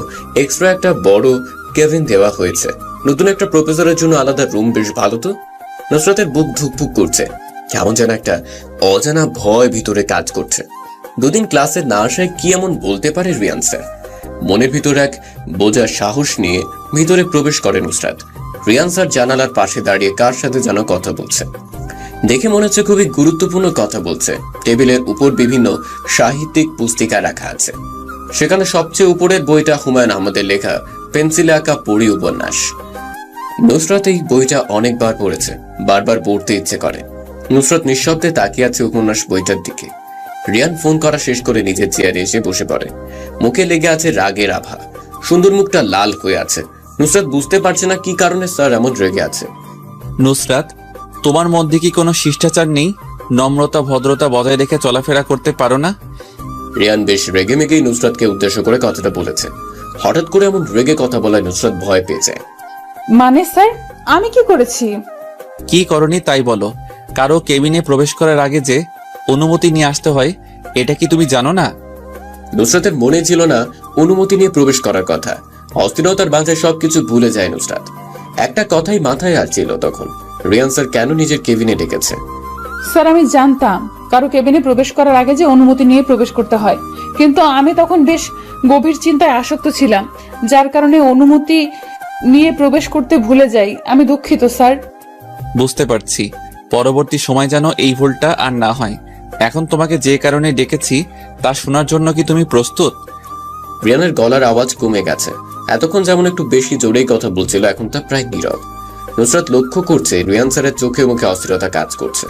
এক্সট্রা একটা বড় কেবিন দেওয়া হয়েছে। নতুন একটা প্রফেসরের জন্য আলাদা রুম, বেশ ভালো তো। নুসরাতের বুক ধুকপুক করছে, কেমন যেন একটা অজানা ভয় ভিতরে কাজ করছে। দুদিন ক্লাসে না আসায় কি এমন বলতে পারে রিয়ান স্যার? মনের ভিতর এক বোঝার সাহস নিয়ে ভিতরে প্রবেশ করে নুসরাত। রিয়ান স্যার জানালার পাশে দাঁড়িয়ে কার সাথে যেন কথা বলছে। দেখে মনে হচ্ছে খুবই গুরুত্বপূর্ণ কথা বলছে। টেবিলের উপর বিভিন্ন সাহিত্যিক পুস্তিকা রাখা আছে। সেখানে সবচেয়ে উপরের বইটা হুমায়ুন আহমেদের লেখা পেন্সিলে আঁকা পড়ি উপন্যাস। নুসরাত এই বইটা অনেকবার পড়েছে, বারবার পড়তে ইচ্ছে করে। নুসরাত নিঃশব্দে তাকিয়ে আছে উপন্যাস বইটার দিকে। রিয়ান ফোন করা শেষ করে নিজের চেয়ারে এসে বসে পড়ে। মুখে লেগে আছে রাগের আভা, সুন্দর মুখটা লাল হয়ে আছে। নুসরাত বুঝতে পারছে না কি কারণে স্যার এমন রেগে আছে। নুসরাত, তোমার মধ্যে কি কোনো শিষ্টাচার নেই? নম্রতা ভদ্রতা বজায় রেখে চলাফেরা করতে পারো না? রিয়ান বেশ রেগে মেগেই নুসরাতকে উদ্দেশ্য করে কথাটা বলেছে। হঠাৎ করে এমন রেগে কথা বলায় নুসরাত ভয় পেয়ে যায়। মানে স্যার, আমি কি করেছি? কি করনি তাই বলো। কারো কেবিনে প্রবেশ করার আগে যে অনুমতি নিয়ে আসতে হয়, এটা কি তুমি জানো না? নুসরাতের মনে ছিল না অনুমতি নিয়ে প্রবেশ করার কথা। অস্থিরতার বাঁচায় সবকিছু ভুলে যায় নুসরাত। একটা কথাই মাথায় আসছিল তখন, রিয়ান স্যার কেন নিজের কেবিনে ডেকেছে। স্যার, আমি জানতাম কারো কেবিনে প্রবেশ করার আগে যে অনুমতি নিয়ে প্রবেশ করতে হয়, কিন্তু আমি তখন বেশ গভীর চিন্তায় আসক্ত ছিলাম, যার কারণে অনুমতি নিয়ে প্রবেশ করতে ভুলে যাই। আমি দুঃখিত স্যার। বুঝতে পারছি। পরবর্তী সময় যেন এই ভুলটা আর না হয়। এখন তোমাকে যে কারণে ডেকেছি তা শোনার জন্য কি তুমি প্রস্তুত? রিয়ানের গলার আওয়াজ কমে গেছে। এতক্ষণ যেমন একটু বেশি জোরেই কথা বলছিল, এখন তা প্রায় নীরব। নুসরাত লক্ষ্য করছে রিয়ান স্যারের চোখে মুখে অস্থিরতা কাজ করছে।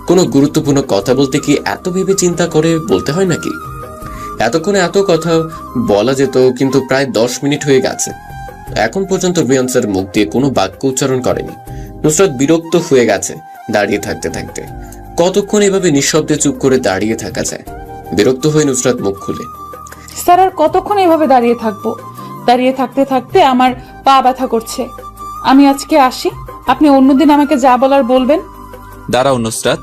কোনো গুরুত্বপূর্ণ কথা বলতে কি এত ভেবে চিন্তা করে বলতে হয় নাকি? এতক্ষণে এত কথা বলা যেত, কিন্তু প্রায় 10 মিনিট হয়ে গেছে। এখন পর্যন্ত রিয়ান স্যার মুখ দিয়ে কোনো বাক্য উচ্চারণ করেনি। নুসরাত বিরক্ত হয়ে গেছে দাঁড়িয়ে থাকতে থাকতে। কতক্ষণ এভাবে নিঃশব্দে চুপ করে দাঁড়িয়ে থাকা যায়? বিরক্ত হয়ে নুসরাত মুখ খুলে, স্যার, আর কতক্ষণ এভাবে দাঁড়িয়ে থাকবো? দাঁড়িয়ে থাকতে থাকতে আমার পা ব্যথা করছে। আমি আজকে আসি, আপনি অন্যদিন আমাকে যা বলার বলবেন। দাঁড়াও নুসরাত,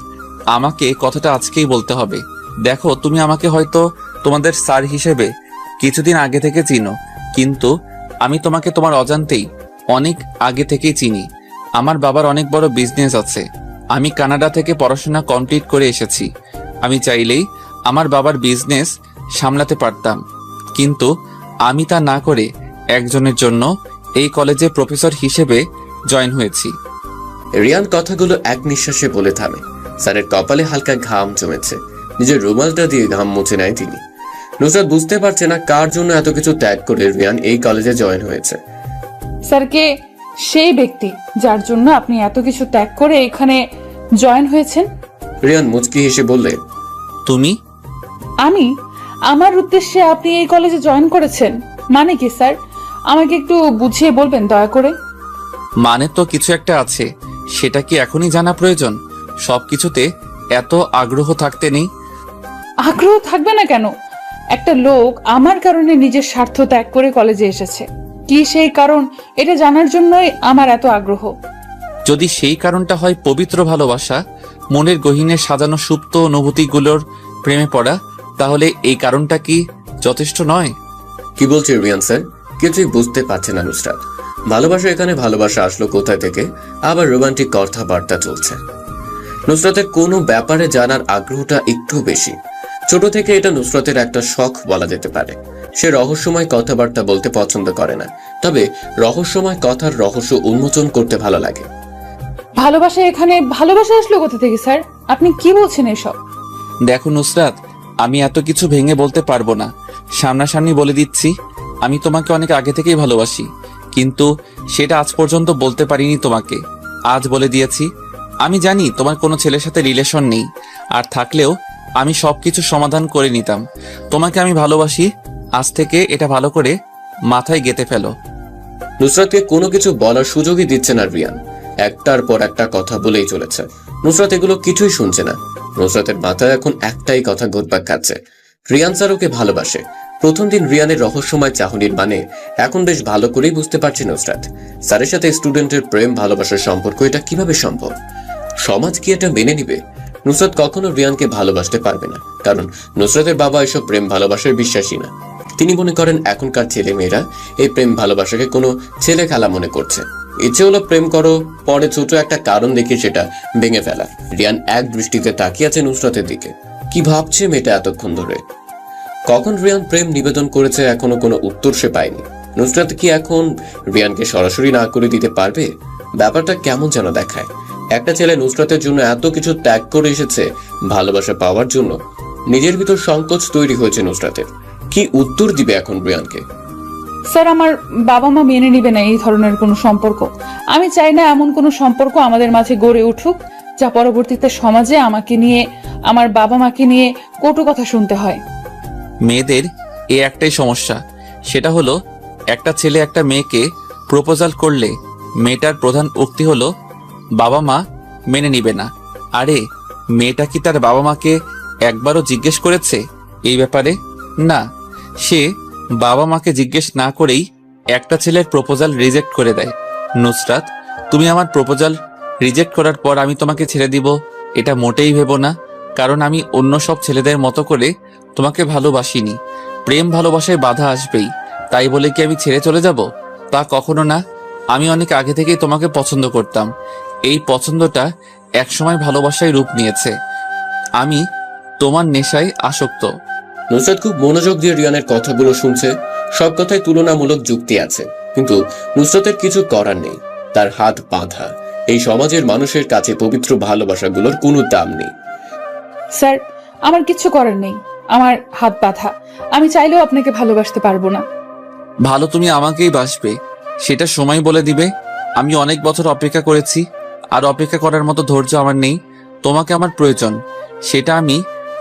আমাকে কথাটা আজকেই বলতে হবে। দেখো, তুমি আমাকে হয়তো তোমাদের স্যার হিসেবে কিছুদিন আগে থেকে চিনো, কিন্তু আমি তোমাকে তোমার অজান্তেই অনেক আগে থেকেই চিনি। আমার বাবার অনেক বড় বিজনেস আছে। আমি কানাডা থেকে পড়াশোনা কমপ্লিট করে এসেছি। আমি চাইলেই আমার বাবার বিজনেস সামলাতে পারতাম, কিন্তু আমি তা না করে একজনের জন্য এই কলেজে প্রফেসর হিসেবে জয়েন হয়েছি। রিয়ান কথাগুলো এক নিঃশ্বাসে বলে থামে। স্যারের কপালে হালকা ঘাম জমেছে। নিজের রুমালটা দিয়ে ঘাম মুছে নেয় তিনি। নুসরাত বুঝতে পারছে না কার জন্য এত কিছু ত্যাগ করে রিয়ান এই কলেজে জয়েন হয়েছে। স্যারকে সেই ব্যক্তি যার জন্য আপনি এত কিছু ত্যাগ করে এখানে জয়েন হয়েছেন। রিয়ান মুচকি হেসে বললে, তুমি? আমি? আমার উদ্দেশ্যে আপনি এই কলেজে জয়েন করেছেন মানে কি স্যার? আমাকে একটু বুঝিয়ে বলবেন দয়া করে। মানে তো কিছু একটা আছে, সেটা কি এখনই জানা প্রয়োজন? সবকিছুতে এত আগ্রহ থাকতে নেই। আগ্রহ থাকবে না কেন? একটা লোক আমার কারণে নিজের স্বার্থ ত্যাগ করে কলেজে এসেছে। কি সেই কারণ, এটা জানার জন্যই আমার এত আগ্রহ। যদি সেই কারণটা হয় পবিত্র ভালোবাসা, মনের গহীনে সাজানো সুপ্ত অনুভূতিগুলোর প্রেমে পড়া, তাহলে এই কারণটা কি যথেষ্ট নয়? কি বলছে রিয়ান স্যার? কিছুই বুঝতে পারছে না নুসরাত। ভালোবাসা, এখানে ভালোবাসা আসলো কোথায় থেকে? আবার রোমান্টিক কথাবার্তা চলছে। নুসরাতের কোনো ব্যাপারে জানার আগ্রহটা একটু বেশি। ছোট থেকে এটা নুসরাতের একটা শখ বলা যেতে পারে। সে রহস্যময় কথাবার্তা বলতে পছন্দ করে না, তবে রহস্যময় কথার রহস্য উন্মোচন করতে ভালো লাগে। ভালোবাসা, এখানে ভালোবাসা আসলো কোথা থেকে স্যার? আপনি কি বলছেন এসব? দেখো নুসরাত, আমি এত কিছু ভেঙে বলতে পারবো না। সামনাসামনি বলে দিচ্ছি, আমি তোমাকে অনেক আগে থেকেই ভালোবাসি, কিন্তু সেটা আজ পর্যন্ত বলতে পারিনি তোমাকে। আজ বলে দিয়েছি। আমি জানি তোমার কোনো ছেলের সাথে রিলেশন নেই, আর থাকলেও আমি সবকিছু সমাধান করে নিতাম। তোমাকে আমি ভালোবাসি। আজ থেকে এটা ভালো করে মাথায় গেঁথে ফেলো। নুসরাতকে কোনো কিছু বলার সুযোগই দিচ্ছে না রিয়ান। একটার পর একটা কথা বলেই চলেছে। নুসরাত এগুলো কিছুই শুনছে না। নুসরাতের মাথায় এখন একটাই কথা ঘুরপাক খাচ্ছে, রিয়ান স্যার ওকে ভালোবাসে। প্রথম দিন রিয়ানের রহস্যময় চাহনির মানে এখন বেশ ভালো করেই বুঝতে পারছে নুসরাত। স্যারের সাথে স্টুডেন্টের প্রেম ভালোবাসার সম্পর্ক, এটা কিভাবে সম্ভব? সমাজ কি এটা মেনে নিবে? নুসরাত কখনো রিয়ানকে ভালোবাসতে পারবে না, কারণ নুসরাতের বাবা এসব প্রেম ভালোবাসার বিশ্বাসী না। তিনি মনে করেন এখনকার ছেলে মেয়েরা এই প্রেম ভালোবাসাকে কোনো ছেলে খেলা মনে করছে। ইচ্ছে হলো প্রেম করো, পরে ছোট একটা কারণ দেখে সেটা ভেঙে ফেলা। রিয়ান এক দৃষ্টিতে তাকিয়ে আছে নুসরাতের দিকে। কি ভাবছে মেয়েটা এতক্ষণ ধরে? কখন রিয়ান প্রেম নিবেদন করেছে এখনো কোনো উত্তর সে পায়নি। নুসরাত কি এখন রিয়ানকে সরাসরি না করে দিতে পারবে? ব্যাপারটা কেমন যেন দেখায়। একটা ছেলে নুসরাতের জন্য এত কিছু ত্যাগ করে এসেছে ভালোবাসা পাওয়ার জন্য। নিজের ভিতর সংকোচ তৈরি হয়েছে নুসরাতের। কি উত্তর দিবে এখন রিয়ানকে? স্যার, আমার বাবা মা মেনে নিবে না এই ধরনের কোনো সম্পর্ক। আমি চাই না এমন কোনো সম্পর্ক আমাদের মাঝে গড়ে উঠুক যা পরবর্তীতে সমাজে আমাকে নিয়ে, আমার বাবা মাকে নিয়ে কটু কথা শুনতে হয়। মেয়েদের এই একটাই সমস্যা, সেটা হলো একটা ছেলে একটা মেয়েকে প্রপোজাল করলে মেয়েটার প্রধান উক্তি হলো বাবা মা মেনে নিবে না। আরে মেয়েটা কি তার বাবা মাকে একবারও জিজ্ঞেস করেছে এই ব্যাপারে? না, সে বাবা মাকে জিজ্ঞেস না করেই একটা ছেলের প্রপোজাল রিজেক্ট করে দেয়। নুসরাত, তুমি আমার প্রপোজাল রিজেক্ট করার পর আমি তোমাকে ছেড়ে দিব এটা মোটেই ভেবো না, কারণ আমি অন্য সব ছেলেদের মতো করে তোমাকে ভালোবাসিনি। প্রেম ভালোবাসায় বাধা আসবেই, তাই বলে কি আমি ছেড়ে চলে যাব? তা কখনো না। আমি অনেক আগে থেকেই তোমাকে পছন্দ করতাম। এই পছন্দটা একসময় ভালোবাসায় রূপ নিয়েছে। আমি তোমার নেশায় আসক্ত। নুসরাত খুব মনোযোগ দিয়ে রিয়ানের কথাগুলো শুনছে। সব কথায় তুলনামূলক যুক্তি আছে, কিন্তু নুসরাতের কিছু করার নেই। তার হাত বাঁধা। এই সমাজের মানুষের কাছে পবিত্র ভালোবাসাগুলোর কোনো দাম নেই। স্যার, আমার কিচ্ছু করার নেই। আমার হাত বাঁধা। আমি চাইলেও আপনাকে ভালোবাসতে পারবো না। ভালো তুমি আমাকেই বাসবে, সেটা সময় বলে দিবে। আমি অনেক বছর অপেক্ষা করেছি, আর অপেক্ষা করার মতো ধৈর্য আমার নেই। তোমাকে আমার প্রয়োজন, সেটা আমি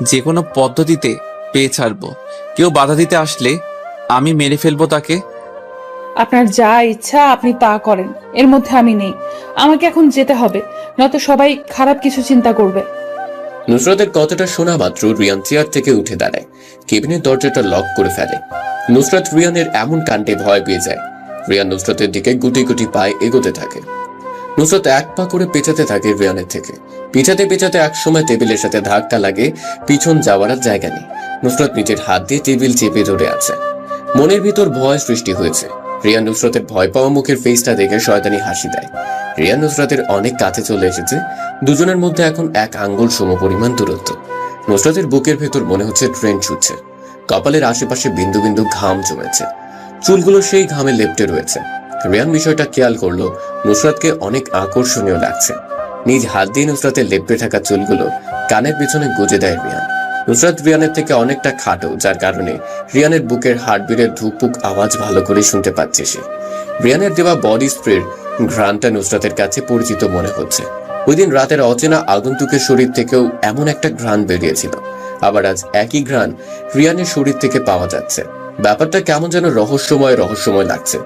যে কোনো পদ্ধতিতে পেয়ে ছাড়বো। কেউ বাধা দিতে আসলে আমি মেরে ফেলবো তাকে। আপনার যা ইচ্ছা আপনি তা করেন, এর মধ্যে আমি নেই। আমাকে এখন যেতে হবে, নয়তো সবাই খারাপ কিছু চিন্তা করবে। নুসরাতের কথাটা শোনা মাত্র রিয়ান চেয়ার থেকে উঠে দাঁড়ায়, কেবিনের দরজাটা লক করে ফেলে। নুসরাত রিয়ানের এমন কাণ্ডে ভয় পেয়ে যায়। রিয়ান নুসরাতের দিকে গুটি গুটি পায়ে এগোতে থাকে। নুসরাত এক পা করে পেছাতে থাকে রিয়ানের থেকে। পিছাতে পেছাতে একসময় টেবিলের সাথে ধাক্কা লাগে, পিছন যাওয়ার আর জায়গা নেই। নুসরাত নিজের হাত দিয়ে টেবিল চেপে ধরে আছে। মনের ভিতর ভয় সৃষ্টি হয়েছে। রিয়ান নুসরাতের ভয় পাওয়া মুখের ফেসটা দেখে শয়তানি হাসি দেয়। রিয়ান নুসরাতের অনেক কাছে চলে এসেছে। দুজনের মধ্যে এখন এক আঙ্গুল সমপরিমাণ দূরত্ব। নুসরাতের বুকের ভেতর মনে হচ্ছে ট্রেন ছুটছে। কপালের আশেপাশে বিন্দু বিন্দু ঘাম জমেছে। চুলগুলো সেই ঘামে লেপ্টে রয়েছে। রিয়ান বিষয়টা খেয়াল করলো, নুসরাতকে অনেক আকর্ষণীয় লাগছে। নিজ হাত দিয়ে নুসরাতের লেপ্টে থাকা চুলগুলো কানের পিছনে গুজে দেয় রিয়ান। নুসরাত রিয়ানের থেকে অনেকটা খাটো, যার কারণে রিয়ানের বুকের হার্টবিটের ধুকপুক আওয়াজ ভালো করে শুনতে পাচ্ছে সে। রিয়ানের দেওয়া বডি স্প্রের ঘ্রাণটা নুসরাতের কাছে পরিচিত মনে হচ্ছে। ওই দিন রাতের অচেনা আগন্তুকের শরীর থেকেও এমন একটা ঘ্রাণ বেরিয়েছিল, আবার আজ একই ঘ্রাণ রিয়ানের শরীর থেকে পাওয়া যাচ্ছে। ব্যাপারটা কেমন যেন রহস্যময় লাগছে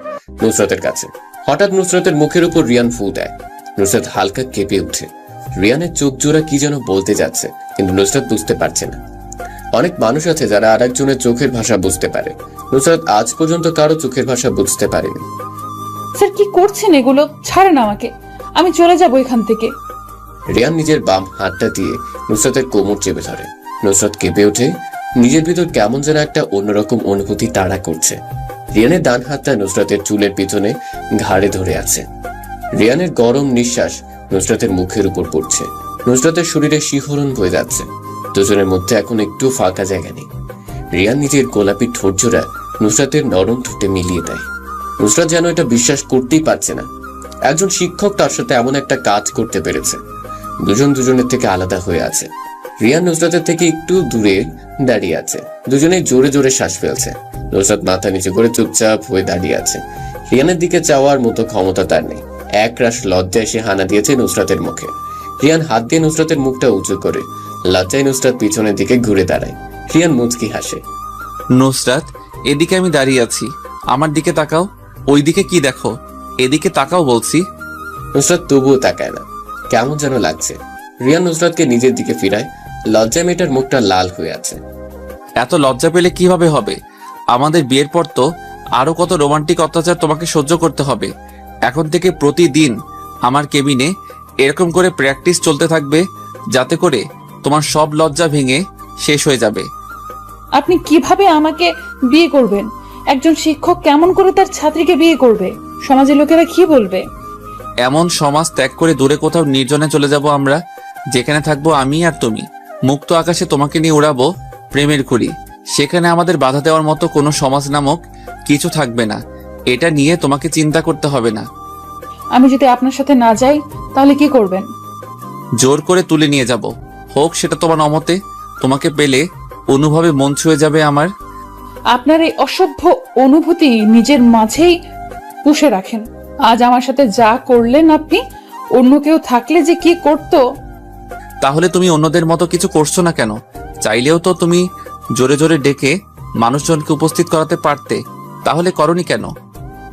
নুসরাতের কাছে। হঠাৎ নুসরাতের মুখের উপর রিয়ান ফু দেয়। নুসরাত হালকা কেঁপে উঠে। রিয়ানের চোখ জোড়া কি যেন বলতে যাচ্ছে, কিন্তু নুসরাত বুঝতে পারছে না। অনেক মানুষ আছে যারা আরেকজনের চোখের ভাষা বুঝতে পারে। নুসরাত আজ পর্যন্ত কারো চোখের ভাষা বুঝতে পারেনি। স্যার, কি করছেন এগুলো? ছাড়েন আমাকে, আমি চলে যাবো এখান থেকে। রিয়ান নিজের বাম হাতটা দিয়ে নুসরাতের কোমর চেপে ধরে। নুসরাত কেঁপে ওঠে। নিজের ভিতর কেমন যেন একটা অন্যরকম অনুভূতি তাড়া করছে। রিয়ানের ডান হাতটা নুসরাতের চুলের পিছনে ঘাড়ে ধরে আছে। রিয়ানের গরম নিঃশ্বাস নুসরাতের মুখের উপর পড়ছে। নুসরাতের শরীরে শিহরণ বয়ে যাচ্ছে। দুজনের মধ্যে এখন একটু ফাঁকা জায়গা নেই। রিয়ান নিজের গোলাপি ঠোঁটজোড়া নুসরাতের নরম ঠোঁটে মিলিয়ে দেয়। নুসরাত যেন এটা বিশ্বাস করতেই পারছে না। একজন শিক্ষক তার সাথে এমন একটা কাজ করতে পেরেছে। দুজন দুজনের থেকে আলাদা হয়ে আছে। রিয়ান নুসরাতের থেকে একটু দূরে দাঁড়িয়ে আছে। দুজনেই জোরে জোরে শ্বাস ফেলছে। নুসরাত মাথা নিচু করে চুপচাপ হয়ে দাঁড়িয়ে আছে। রিয়ানের দিকে চাওয়ার মতো ক্ষমতা তার নেই। একরাশ লজ্জায় সে হানা দিয়েছে নুসরাতের মুখে। রিয়ান হাত দিয়ে নুসরাতের মুখটা উঁচু করে। লজ্জায় নুসরাত পিছনের দিকে ঘুরে দাঁড়ায়। রিয়ান মুচকি হাসে। নুসরাত, এদিকে আমি দাঁড়িয়ে আছি, আমার দিকে তাকাও। ওই দিকে কি দেখো? এদিকে তাকাও বলছি। নুসরাত তবুও তাকায় না, কেমন যেন লাগছে। রিয়ান নুসরাতকে নিজের দিকে ফিরায়। লজ্জায় মেয়েটার মুখটা লাল হয়ে আছে। এত লজ্জা পেলে কিভাবে হবে? আমাদের বিয়ের পর তো আরো কত রোমান্টিক অত্যাচার তোমাকে সহ্য করতে হবে। এখন থেকে প্রতিদিন আমার কেবিনে এরকম করে প্র্যাকটিস চলতে থাকবে, যাতে করে তোমার সব লজ্জা ভেঙে শেষ হয়ে যাবে। আপনি কিভাবে আমাকে বিয়ে করবেন? একজন শিক্ষক কেমন করে তার ছাত্রীকে বিয়ে করবে? সমাজের লোকেরা কি বলবে? এমন সমাজ ত্যাগ করে দূরে কোথাও নির্জনে চলে যাব আমরা, যেখানে থাকবো আমি আর তুমি। মুক্ত আকাশে তোমাকে নিয়ে উড়াবো প্রেমের ঘুড়ি। সেখানে আমাদের বাধা দেওয়ার মতো কোনো সমাজ নামক কিছু থাকবে না। এটা নিয়ে তোমাকে চিন্তা করতে হবে না। আমি যদি আপনার সাথে না যাই তাহলে কি করবেন? জোর করে তুলে নিয়ে যাব, হোক সেটা তোমার অমতে। তোমাকে পেলে অনুভবে মন ছুঁয়ে যাবে আমার। আপনার এই অসভ্য অনুভূতি নিজের মাঝেই পুষে রাখেন। আজ আমার সাথে যা করলেন আপনি, অন্য কেউ থাকলে যে কি করতো। তাহলে তুমি অন্যদের মতো কিছু করছো না কেন? চাইলেও তো তুমি জোরে জোরে ডেকে মানুষজনকে উপস্থিত করাতে পারতে, তাহলে করনি কেন?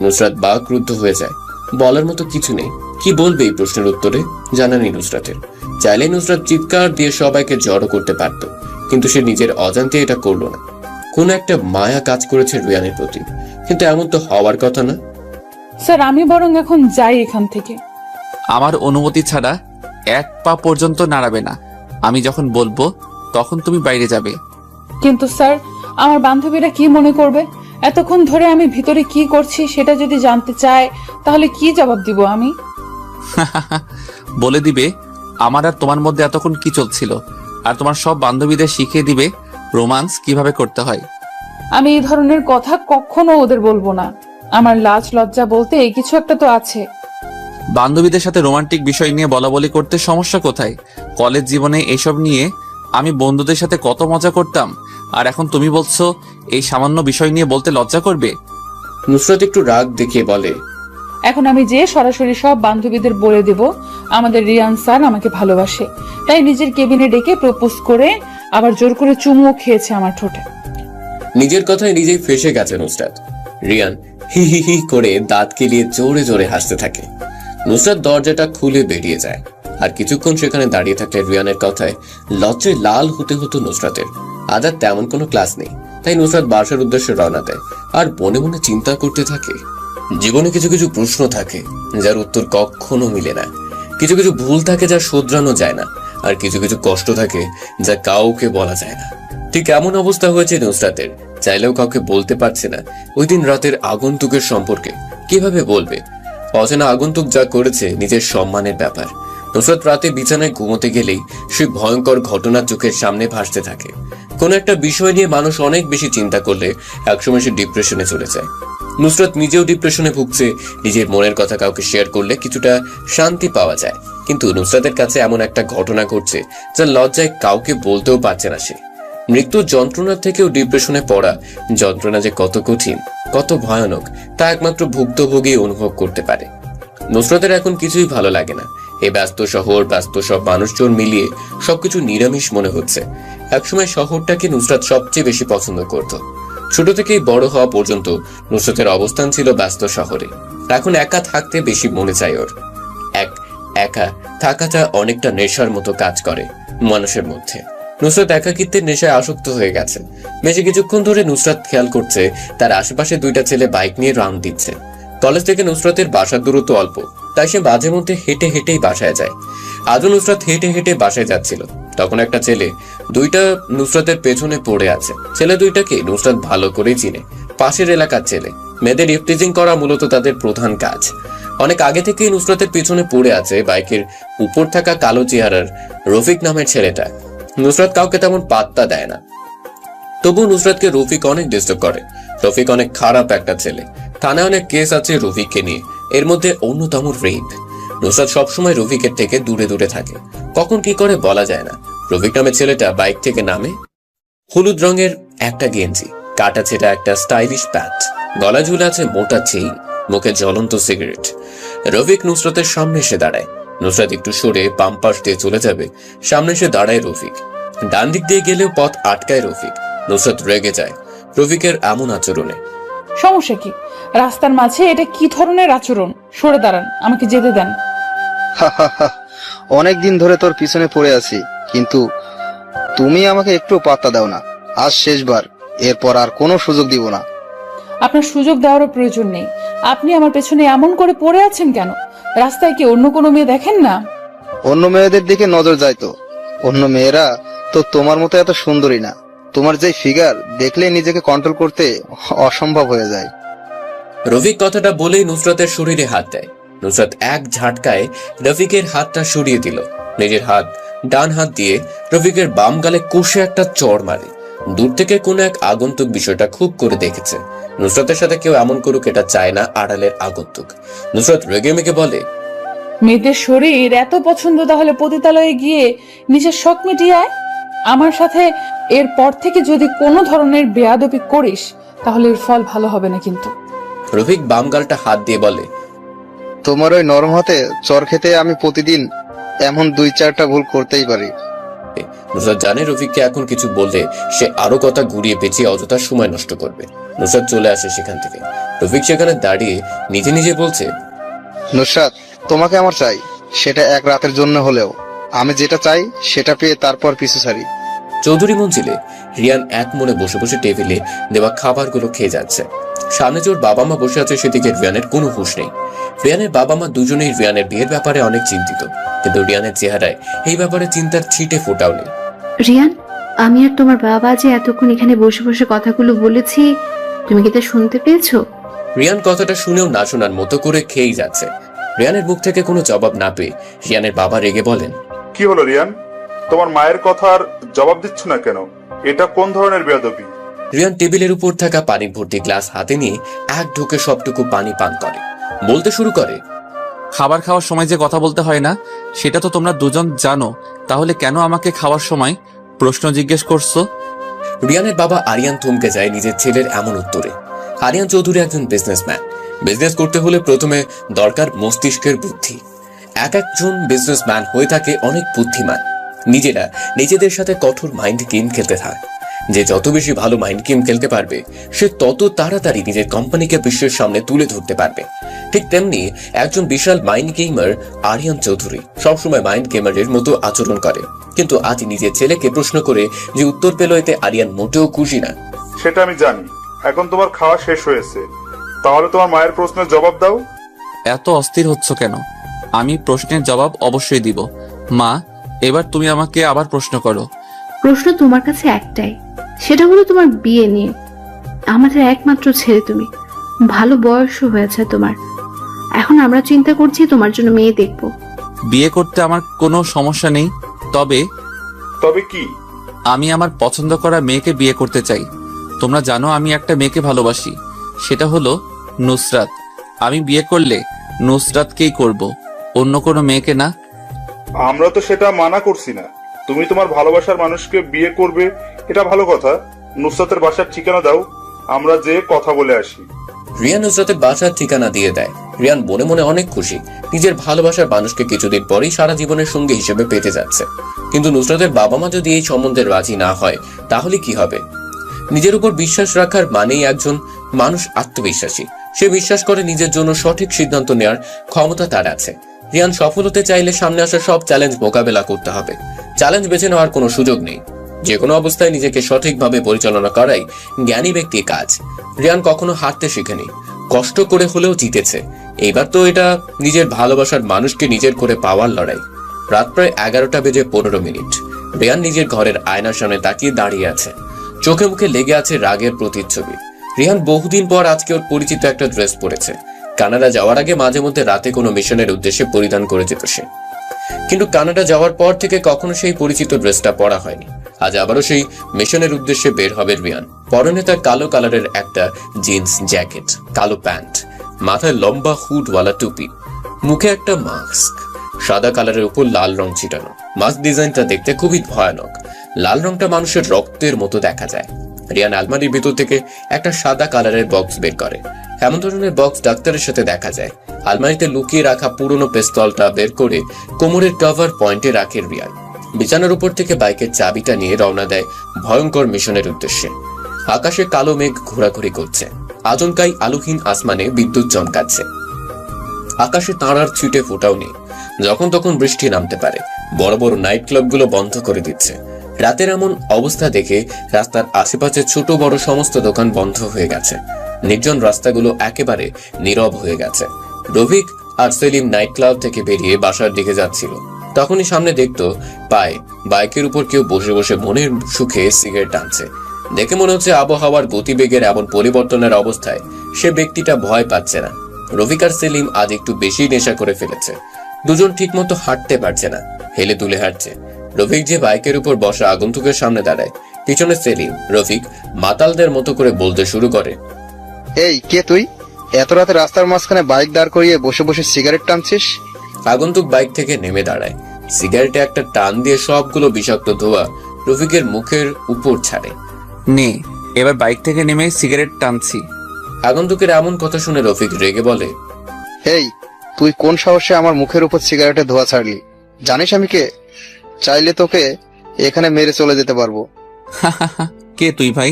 নুসরাত বাকরুদ্ধ হয়ে যায়। বলার মতো কিছু নেই। কি বলবে এই প্রশ্নের উত্তরে? জানা নেই নুসরাতের। চাইলে নুসরাত চিৎকার দিয়ে সবাইকে জড়ো করতে পারত, কিন্তু সে নিজের অজান্তে এটা করলো না। কোন একটা মায়া কাজ করেছে রিয়ানের প্রতি, কিন্তু এমন তো হওয়ার কথা না। স্যার, আমি বরং এখন যাই এখান থেকে। আমার অনুমতি ছাড়া এক পা পর্যন্ত নাড়াবে না। আমি যখন বলবো তখন তুমি বাইরে যাবে। কিন্তু স্যার, আমার বান্ধবীরা কি মনে করবে? এতক্ষণ ধরে আমি ভিতরে কি করছি সেটা যদি জানতে চায়, তাহলে কি জবাব দিব আমি? বলে দিবে আমার আর তোমার মধ্যে এতক্ষণ কি চলছিল, আর তোমার সব বান্ধবীদের শিখিয়ে দিবে রোমান্স কিভাবে করতে হয়। আমি এই ধরনের কথা কখনো ওদের বলবো না। আমার লাজ লজ্জা বলতে এই কিছু একটা তো আছে। বান্ধবীদের সাথে রোমান্টিক বিষয় নিয়ে বলাবলি করতে সমস্যা কোথায়? কলেজ জীবনে এসব নিয়ে আমি বন্ধুদের সাথে কত মজা করতাম, আর এখন তুমি বলছো এই সামান্য বিষয় নিয়ে বলতে লজ্জা করবে? নুসরাত একটু রাগ দেখিয়ে বলে, এখন আমি যে সরাসরি সব বান্ধবীদের বলে দেব আমাদের রিয়ান স্যার আমাকে ভালোবাসে, তাই নিজের কেবিনে ডেকে প্রপোজ করে আবার জোর করে চুমুও খেয়েছে আমার ঠোঁটে। নিজের কথায় নিজেই ফেসে গেছে নুসরাত। রিয়ান হি হি হি করে দাঁত কেলিয়ে জোরে জোরে হাসতে থাকে। নুসরাত দরজাটা খুলে বেরিয়ে যায়। আর কিছুক্ষণ সেখানে দাঁড়িয়ে থাকলে রিয়ানের কথায় লজ্জায় লাল হতে হতো নুসরাতের। আজ আর তেমন কোনো ক্লাস নেই, তাই নুসরাত বাসার উদ্দেশ্যে রওনা দেয়। আর মনে মনে চিন্তা করতে থাকে, জীবনে কিছু কিছু প্রশ্ন থাকে যার উত্তর কখনো মিলে না। কিছু কিছু ভুল থাকে যা শোধরানো যায় না, আর কিছু কিছু কষ্ট থাকে যা কাউকে বলা যায় না। ঠিক এমন অবস্থা হয়েছে নুসরাতের। চাইলেও কাউকে বলতে পারছে না ওই দিন রাতের আগন্তুকের সম্পর্কে। কিভাবে বলবে? অচেনা আগন্তুক যা করেছে নিজের সম্মানের ব্যাপার। নুসরাত রাতে বিছানায় ঘুমোতে গেলেই সে ভয়ঙ্কর ঘটনা চোখের সামনে ভাসতে থাকে। কোন একটা বিষয় নিয়ে মানুষ অনেক বেশি চিন্তা করলে একসময় সে ডিপ্রেশনে চলে যায়। নুসরাত নিজেও ডিপ্রেশনে ভুগছে। নিজের মনের কথা কাউকে শেয়ার করলে কিছুটা শান্তি পাওয়া যায়, কিন্তু নুসরাতের কাছে এমন একটা ঘটনা ঘটছে যা লজ্জায় কাউকে বলতেও পারছে না সে। মৃত্যুর যন্ত্রণার থেকেও ডিপ্রেশনে পড়া যন্ত্রণা যে কত কঠিন, কত ভয়ানক, তা একমাত্র ভুক্তভোগী অনুভব করতে পারে। নুসরাতের এখন কিছুই ভালো লাগে না। এই ব্যস্ত শহর, ব্যস্ত সব মানুষজন মিলিয়ে সবকিছু নিরামিষ মনে হচ্ছে। একসময় শহরটাকে নুসরাত সবচেয়ে বেশি পছন্দ করত। ছোট থেকেই বড় হওয়া পর্যন্ত নুসরাতের অবস্থান ছিল ব্যস্ত শহরে। এখন একা থাকতে বেশি মনে চায় ওর। একা থাকাটা অনেকটা নেশার মতো কাজ করে মানুষের মধ্যে। নুসরাত একাকিত্বের নেশায় আসক্ত হয়ে গেছে। বেশি কিছুক্ষণ ধরে নুসরাত খেয়াল করছে তার আশেপাশে দুইটা ছেলে বাইক নিয়ে রাউন্ড দিচ্ছে। কলেজ থেকে নুসরাতের বাসার দূরত্ব অল্প, তাই সে মাঝে মধ্যে হেঁটে হেঁটেই বাসায় যায়। আজও নুসরাত হেঁটে হেঁটে বাসায় যাচ্ছিল, তখন একটা ছেলে দুইটা নুসরাতের পেছনে পড়ে আছে। ছেলে দুইটাকে নুসরাত ভালো করেই চিনে, পাশের এলাকার ছেলে। মেয়েদের ইফটিজিং করা মূলত তাদের প্রধান কাজ। অনেক আগে থেকেই নুসরাতের পিছনে পড়ে আছে বাইকের উপর থাকা কালো চেহারার রফিক নামের ছেলেটা। নুসরাত কাউকে তেমন পাত্তা দেয় না, তবু নুসরাতকে রফিক অনেক ডিস্টার্ব করে। রফিক অনেক খারাপ একটা ছেলে। থানায় অনেক কেস আছে রফিককে নিয়ে, এর মধ্যে অন্যতম রেপ। নুসরাত সবসময় রফিকের থেকে দূরে দূরে থাকে, কখন কি করে বলা যায় না। রফিক নামে ছেলেটা বাইক থেকে নামে, হলুদ রঙের একটা গেঞ্জি, কাটা ছেঁড়া একটা স্টাইলিশ প্যান্ট, গলা ঝুলে আছে মোটা চেইন, মুখে জ্বলন্ত সিগারেট। রফিক নুসরাতের সামনে এসে দাঁড়ায়। নুসরাত একটু সরে বাম পাশ দিয়ে চলে যাবে, সামনে এসে দাঁড়ায় রফিক। ডান দিক দিয়ে গেলেও পথ আটকায় রফিক। নুসরাত রেগে যায় রফিকের এমন আচরণে। সমস্যা কি? রাস্তার মাঝে এটা কি ধরনের আচরণ? সরে দাঁড়ান, আমাকে যেতে দেন। অনেক দিন ধরে তোর পিছনে পড়ে আছি, কিন্তু তুমি আমাকে একটু পাত্তা দাও না। আজ শেষবার, এরপর আর কোনো সুযোগ দিব না। আপনার সুযোগ দেওয়ারও প্রয়োজন নেই। আপনি আমার পেছনে এমন করে পড়ে আছেন কেন? রাস্তায় কি অন্য কোনো মেয়ে দেখেন না? অন্য মেয়েদের দিকে নজর যায় তো? অন্য মেয়েরা তো তোমার মতো এত সুন্দরী না। তোমার যে ফিগার দেখলে নিজেকে কন্ট্রোল করতে অসম্ভব হয়ে যায়। রফিক কথাটা বলেই নুসরাতের শরীরে হাত দেয়। নুসরাত এক ঝাটকায় রফিকের হাতটা সরিয়ে দিল। নিজের হাত ডান হাত দিয়ে রফিকের বাম গালে কষে একটা চড় মারে। দূর থেকে কোনো এক আগন্তুক বিষয়টা খুব করে দেখেছে। নুসরাতের সাথে কেউ এমন করুক এটা চায় না আড়ালের আগন্তুক। নুসরাত রেগে মেগে বলে, মেয়েদের শরীর এত পছন্দ, তাহলে পতিতালয়ে গিয়ে নিজের শখ মিটিয়ে আয়। আমার সাথে এরপর থেকে যদি কোনো ধরনের বেয়াদবি করিস, তাহলে এর ফল ভালো হবে না কিন্তু। রফিক বাম গালটা হাত দিয়ে বলে, তোমার ওই নরম হাতে চর খেতে আমি প্রতিদিন এমন 2-4টা ভুল করতেই পারি। নুসরাত জানে রফিককে এখন কিছু বললে সে আরো কথা ঘুরিয়ে পেঁচিয়ে অযথা সময় নষ্ট করবে। নুসরাত চলে আসে সেখান থেকে। রফিক সেখানে দাঁড়িয়ে নিজে নিজে বলছে, নুসরাত, তোমাকে আমার চাই, সেটা এক রাতের জন্য হলেও। আমি যেটা চাই সেটা পেয়ে তারপর পিছু ছাড়ি। চৌধুরী মঞ্জিলে রিয়ান এক মনে বসে বসে টেবিলে দেওয়া খাবারগুলো খেয়ে যাচ্ছে। সামনে যে ওর বাবা মা বসে আছে সেদিকে রিয়ানের কোনো হুঁশ নেই। রিয়ানের বাবা মা দুজনেই রিয়ানের বিয়ের ব্যাপারে অনেক চিন্তিত, কিন্তু রিয়ানের চেহারায় এই ব্যাপারে চিন্তার ছিটে ফোটাও নেই। রিয়ান, আমি আর তোমার বাবা যে এতক্ষণ এখানে বসে বসে কথাগুলো বলেছি, তুমি কি তা শুনতে পেয়েছো? রিয়ান কথাটা শুনেও না শোনার মতো করে খেয়েই যাচ্ছে। রিয়ানের মুখ থেকে কোনো জবাব না পেয়ে রিয়ানের বাবা রেগে বলেন, কি হলো রিয়ান? তোমার মায়ের কথার জবাব দিচ্ছ না কেন? এটা কোন ধরনের বেয়াদবি? রিয়ান টেবিলের উপর থাকা পানি ভর্তি গ্লাস হাতে নিয়ে এক ঢোকে সবটুকু পানি পান করে। বলতে শুরু করে, খাবার খাওয়ার সময় যে কথা বলতে হয় না সেটা তো তোমরা দুজন জানো, তাহলে কেন আমাকে খাওয়ার সময় প্রশ্ন জিজ্ঞেস করছো? রিয়ানের বাবা আরিয়ান থমকে যায় নিজের ছেলের এমন উত্তরে। আরিয়ান চৌধুরী একজন বিজনেসম্যান। বিজনেস করতে হলে প্রথমে দরকার মস্তিষ্কের বুদ্ধি। একজন বিজনেসম্যান হয়ে থাকে অনেক বুদ্ধিমান। নিজেরা নিজেদের সাথে কঠোর মাইন্ড গেম খেলতে থাকে। যে যত বেশি ভালো মাইন্ড গেম খেলতে পারবে সে তত তাড়াতাড়ি নিজের কোম্পানিকে বিশ্বের সামনে তুলে ধরতে পারবে। ঠিক তেমনি একজন বিশাল মাইন্ড গেমার আরিয়ান চৌধুরী সবসময় মাইন্ড গেমারের মতো আচরণ করে, কিন্তু আজ নিজের ছেলেকে প্রশ্ন করে যে উত্তর পেল এতে আরিয়ান মোটেও খুশি না। সেটা আমি জানি। এখন তোমার খাওয়া শেষ হয়েছে, তাহলে তোমার মায়ের প্রশ্নের জবাব দাও। এত অস্থির হচ্ছ কেন? আমি প্রশ্নের জবাব অবশ্যই দিব। মা, এবার তুমি আমাকে আবার প্রশ্ন করো। প্রশ্ন তোমার কাছে একটাই, সেটা হলো তোমার বিয়ে নিয়ে। আমাদের একমাত্র ছেলে তুমি, ভালো বয়সও হয়েছে তোমার। এখন আমরা চিন্তা করছি তোমার জন্য মেয়ে দেখবো। বিয়ে করতে আমার কোনো সমস্যা নেই, তবে তবে কি? আমি আমার পছন্দ করা মেয়েকে বিয়ে করতে চাই। তোমরা জানো আমি একটা মেয়েকে ভালোবাসি, সেটা হলো নুসরাত। আমি বিয়ে করলে নুসরাতকেই করব, অন্য কোনো মেয়েকে না। আমরা তো সেটা মানা করছি না। তুমি তোমার ভালোবাসার মানুষকে বিয়ে করবে, এটা ভালো কথা। নুসরাতের বাসার ঠিকানা দাও, আমরা যে কথা বলে আসি। রিয়ান নুসরাতের বাসার ঠিকানা দিয়ে দেয়। রিয়ান মনে মনে অনেক খুশি, নিজের ভালোবাসার মানুষকে কিছুদিন পরেই সারা জীবনের সঙ্গী হিসেবে পেতে যাচ্ছে। কিন্তু নুসরাতের বাবা মা যদি এই সম্বন্ধে রাজি না হয় তাহলে কি হবে? নিজের উপর বিশ্বাস রাখার মানেই একজন মানুষ আত্মবিশ্বাসী। সে বিশ্বাস করে নিজের জন্য সঠিক সিদ্ধান্ত নেওয়ার ক্ষমতা তার আছে। রিয়ান সফল হতে চাইলে সামনে আসা সব চ্যালেঞ্জ মোকাবেলা করতে হবে। চ্যালেঞ্জ বেছে নেওয়ার কোনো সুযোগ নেই। যে কোনো অবস্থায় নিজেকে সঠিকভাবে পরিচালনা করাই জ্ঞানী ব্যক্তির কাজ। রিয়ান কখনো হারতে শিখেনি, কষ্ট করে হলেও জিতেছে। এইবার তো এটা নিজের ভালোবাসার মানুষকে নিজের করে পাওয়ার লড়াই। রাত প্রায় 11:15। রিয়ান নিজের ঘরের আয়নার সামনে তাকিয়ে দাঁড়িয়ে আছে। চোখে মুখে লেগে আছে রাগের প্রতিচ্ছবি। রিয়ান বহুদিন পর আজকে ওর পরিচিত একটা ড্রেস পরেছে। কানাডা যাওয়ার আগে মাঝে মধ্যে রাতে কোনো মিশনের উদ্দেশ্যে পরিধান করে যেত সে, কিন্তু কানাডা যাওয়ার পর থেকে কখনো সেই পরিচিত ড্রেসটা পরা হয়নি। আজ আবারও সেই মিশনের উদ্দেশ্যে বের হবে রিয়ান। পরনে তার কালো কালারের একটা জিন্স জ্যাকেট, কালো প্যান্ট, মাথায় লম্বা হুডওয়ালা টুপি। মুখে একটা মাস্ক, সাদা কালারের উপর লাল রং ছিটানো। মাস্ক ডিজাইনটা দেখতে খুবই ভয়ানক। লাল রংটা মানুষের রক্তের মতো দেখা যায়। রিয়ান আলমারির ভিতর থেকে একটা সাদা কালারের বক্স বের করে। এমন ধরনের বক্স ডাক্তারের সাথে দেখা যায়। আলমারিতে লুকিয়ে রাখা পুরনো পিস্তলটা বের করে কোমরের কভার পয়েন্টে রাখে রিয়ান। বিছানার উপর থেকে বাইকের চাবিটা নিয়ে রওনা দেয় ভয়ঙ্কর মিশনের উদ্দেশ্যে। আকাশে কালো মেঘ ঘোরাঘুরি করছে। আচমকাই আলোহীন আসমানে বিদ্যুৎ চমকাচ্ছে। আকাশে তারার ছিটে ফোটাও নেই। যখন তখন বৃষ্টি নামতে পারে। বড় বড় নাইট ক্লাবগুলো বন্ধ করে দিচ্ছে। রাতের এমন অবস্থা দেখে রাস্তার আশেপাশে ছোট বড় সমস্ত দোকান বন্ধ হয়ে গেছে। নির্জন রাস্তাগুলো একেবারে নীরব হয়ে গেছে। রফিক আর সেলিম নাইট ক্লাব থেকে বেরিয়ে বাসার দিকে যাচ্ছিল। তখনই সামনে দেখতো পায় বাইকের উপর কেউ বসে বসে মনের সুখে সিগারেট টানছে। দেখে মনে হচ্ছে আবহাওয়ার গতিবেগের এমন পরিবর্তনের অবস্থায় সে ব্যক্তিটা ভয় পাচ্ছে না। রফিক আর সেলিম আজ একটু বেশি নেশা করে ফেলেছে। দুজন ঠিকমতো হাঁটতে পারছে না, হেলে দুলে হাঁটছে। রফিক যে বাইকের উপর বসা আগন্তুকের সামনে দাঁড়ায়, পিছনে সেলিম। রফিক মাতালদের মতো করে বলতে শুরু করে, এই কে তুই? এত রাতে রাস্তার মাঝখানে বাইক দাঁড় করিয়ে বসে বসে সিগারেট টানছিস? আগন্তুক বাইক থেকে নেমে দাঁড়ায়। সিগারেটে একটা টান দিয়ে সবগুলো বিষাক্ত ধোঁয়া রফিকের মুখের উপর ছাড়ে। নে, এবার বাইক থেকে নেমে সিগারেট টানছি। আগন্তুকের এমন কথা শুনে রফিক রেগে বলে, এই তুই কোন সাহসে আমার মুখের উপর সিগারেটের ধোঁয়া ছাড়লি? জানিস আমি কে? চাইলে তোকে এখানে মেরে চলে যেতে পারবো। কে তুই ভাই?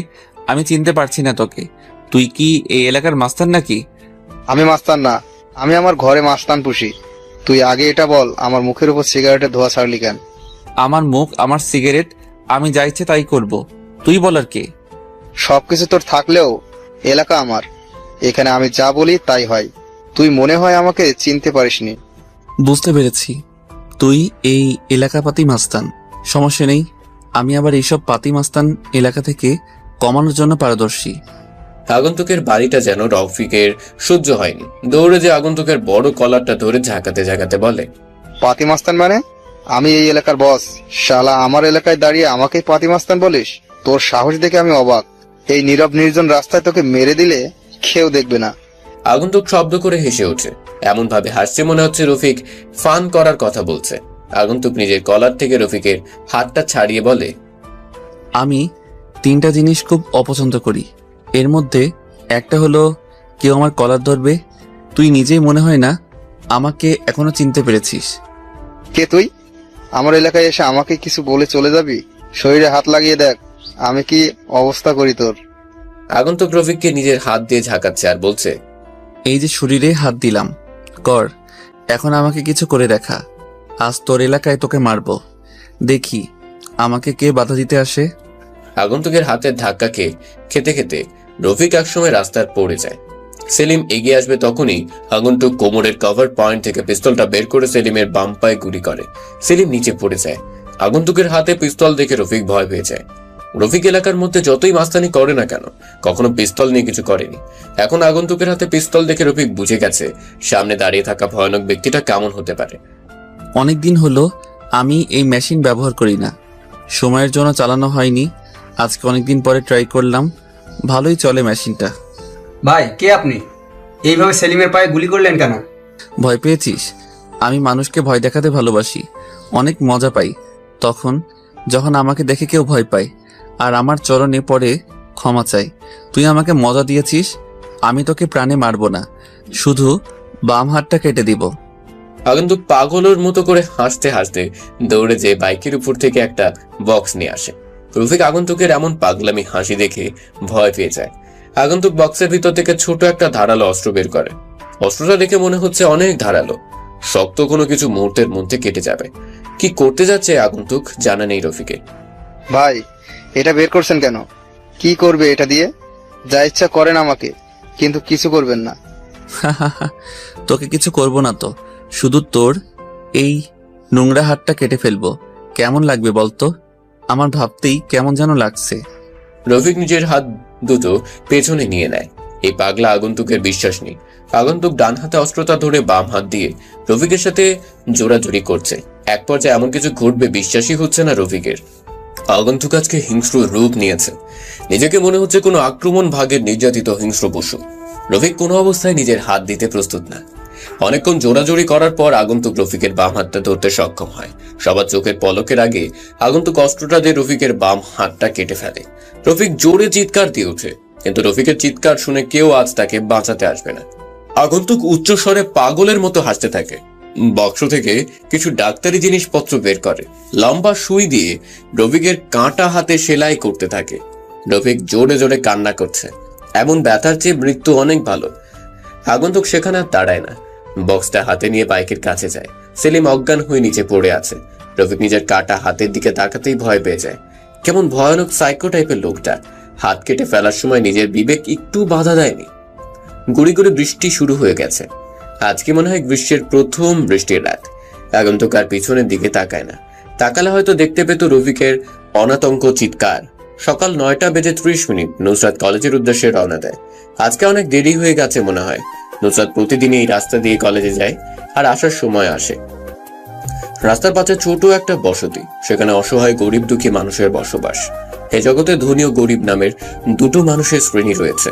আমি চিনতে পারছি না তোকে। তুই কি এই এলাকার মাস্টার নাকি? আমি মাস্তান না, আমি আমার ঘরে মাস্তান পুষি। তুই আগে এটা বল, আমার মুখের উপর সিগারেটের ধোঁয়া ছাড়লি কেন? আমার মুখ, আমার সিগারেট, আমি যা ইচ্ছে তাই করব। তুই বলার কে? সবকিছু তোর থাকলেও এলাকা আমার। এখানে আমি যা বলি তাই হয়। তুই মনে হয় আমাকে চিনতে পারিসনি। বুঝতে পেরেছি, তুই এই এলাকা পাতি মাস্তান। সমস্যা নেই, আমি আবার এইসব পাতি মাস্তান এলাকা থেকে কমানোর জন্য পারদর্শী। আগন্তুকের বাড়িটা যেন রফিকের সহ্য হয়নি। দৌড়ে যে আগন্তুকের বড় কলারটা ধরে ঝাঁকাতে ঝাঁকাতে বলে, পাতি মাস্তান মানে? আমি এই এলাকার বস। শালা আমার এলাকায় দাঁড়িয়ে আমাকেই পাতি মাস্তান বলিস? তোর সাহস দেখে আমি অবাক। এই নীরব নির্জন রাস্তায় তোকে মেরে দিলে কেউ দেখবে না। আগন্তুক শব্দ করে হেসে ওঠে। এমন ভাবে হাসছে মনে হচ্ছে রফিক ফান করার কথা বলছে। আগন্তুক নিজের কলার থেকে রফিকের হাতটা ছাড়িয়ে বলে, আমি 3টা জিনিস খুব অপছন্দ করি। এর মধ্যে একটা হলো কেউ আমার কলার ধরবে। তুই নিজেই মনে হয় না আমাকে এখনো চিনতে পেরেছিস। কে তুই? আমার এলাকায় এসে আমাকে কিছু বলে চলে যাবি? শরীরে হাত লাগিয়ে দেখ আমি কি অবস্থা করি তোর। আগন্তুক রফিককে নিজের হাত দিয়ে ঝাঁকাচ্ছে আর বলছে, এই যে শরীরে হাত দিলাম, কর। এখন আমাকে কিছু করে দেখা। আজ তোর এলাকায় তোকে মারবো। দেখি আমাকে কে বাধা দিতে আসে। আগন্তুকের হাতের ধাক্কা খেতে খেতে রফিক একসময় রাস্তার পড়ে যায়। সেলিম এগিয়ে আসবে তখনই আগন্তুক কোমরের কভার পয়েন্ট থেকে পিস্তলটা বের করে সেলিমের বাম পায়ে গুলি করে। সেলিম নিচে পড়ে যায়। আগন্তুকের হাতে পিস্তল দেখে রফিক ভয় পেয়ে যায়। রফিক এলাকার মধ্যে যতই মাস্তানি করে না কেন, কখনো পিস্তল নিয়ে কিছু করেনি। এখন আগন্তুকের হাতে পিস্তল দেখে রফিক বুঝে গেছে সামনে দাঁড়িয়ে থাকা ভয়ানক ব্যক্তিটা কেমন হতে পারে। অনেকদিন হলো আমি এই মেশিন ব্যবহার করি না, সময়ের জন্য চালানো হয়নি। আজকে অনেকদিন পরে ট্রাই করলাম, ভালোই চলে মেশিনটা। ভাই, কে আপনি? এইভাবে সেলিমের পায়ে গুলি করলেন কেন? ভয় পেয়েছিস? আমি মানুষকে ভয় দেখাতে ভালোবাসি, অনেক মজা পাই তখন যখন আমাকে দেখে কেউ ভয় পায় আর আমার চরণে পড়ে ক্ষমা চাই। তুই আমাকে মজা দিয়েছিস, আমি তোকে প্রাণে মারবো না, শুধু বাম হাতটা কেটে দিব। আগন্তুক পাগলের মতো করে হাসতে হাসতে দৌড়ে যে বাইকের উপর থেকে একটা বক্স নিয়ে আসে। রফিক আগন্তুকের এমন পাগলামি হাসি দেখে ভয় পেয়ে যায়। আগন্তুক বক্সের ভিতর থেকে ছোট একটা ধারালো অস্ত্র বের করে। অস্ত্রটা দেখে মনে হচ্ছে অনেক ধারালো, শক্ত কোনো কিছু মুহূর্তের মধ্যে কেটে যাবে। কি করতে যাচ্ছে আগন্তুক জানা নেই রফিকের। ভাই, এটা বের করছেন কেন? কি করবে এটা দিয়ে? যা ইচ্ছা করেন আমাকে, কিন্তু কিছু করবেন না। তোকে কিছু করব না তো, শুধু তোর এই নোংরা হাতটা কেটে ফেলবো। কেমন লাগবে বলতো? আমার ভাবতেই কেমন যেন লাগছে। রফিক নিজের হাত দুটো পেছনে নিয়ে নেয়। এই পাগলা আগন্তুকের বিশ্বাস নেই। আগন্তুক ডান হাতে অস্ত্রটা ধরে বাম হাত দিয়ে রফিকের সাথে জোরাজুরি করছে। এক পর্যায়ে এমন কিছু ঘটবে বিশ্বাসই হচ্ছে না রফিকের। আগন্তুক আজকে হিংস্র রূপ নিয়েছে। নিজেকে মনে হচ্ছে কোনো আক্রমণ ভাগের নির্যাতিত হিংস্র পশু। রফিক কোনো অবস্থায় নিজের হাত দিতে প্রস্তুত না। অনেকক্ষণ জোরাজোরি করার পর আগন্তুক রফিকের বাম হাতটা ধরতে সক্ষম হয়। সবার চোখের পলকের আগে আগন্তুক অস্ত্রটা দিয়ে রফিকের বাম হাতটা কেটে ফেলে। রফিক জোরে চিৎকার দিয়ে ওঠে, কিন্তু রফিকের চিৎকার শুনে কেউ আজ তাকে বাঁচাতে আসবে না। আগন্তুক উচ্চস্বরে পাগলের মতো হাসতে থাকে। বক্স থেকে কিছু ডাক্তারি জিনিসপত্র বের করে, লম্বা সুই দিয়ে রফিকের কাঁটা হাতে সেলাই করতে থাকে। রফিক জোরে জোরে কান্না করছে। এমন ব্যথার চেয়ে মৃত্যু অনেক ভালো। আগন্তুক সেখানে আর দাঁড়ায় না, বক্সটা হাতে নিয়ে বাইকের কাছে যায়। সেলিম অজ্ঞান হয়ে নিচে পড়ে আছে। রফিক নিজের কাটা হাতের দিকে তাকাতেই ভয় পেয়ে যায়। কেমন ভয়ানক সাইকো টাইপের লোকটা। হাত কেটে ফেলার সময় নিজের বিবেক একটু বাধা দেয়নি। গুড়ি গুড়ি বৃষ্টি শুরু হয়ে গেছে। আজকে মনে হয় গ্রীষ্মের প্রথম বৃষ্টির রাত। আগন্তুক আর পিছনের দিকে তাকায় না। তাকালে হয়তো দেখতে পেত রফিকের অনাতঙ্ক চিৎকার। সকাল 9:30 নুসরাত কলেজের উদ্দেশ্যে রওনা দেয়। আজকে অনেক দেরি হয়ে গেছে মনে হয়। নুসরাত প্রতিদিন এই রাস্তা দিয়ে কলেজে যায় আর আসার সময় আসে। রাস্তার পাশে ছোট একটা বসতি, সেখানে অসহায় গরিব দুঃখী মানুষের বসবাস। এ জগতে ধনী ও গরিব নামের দুটো মানুষের শ্রেণী রয়েছে।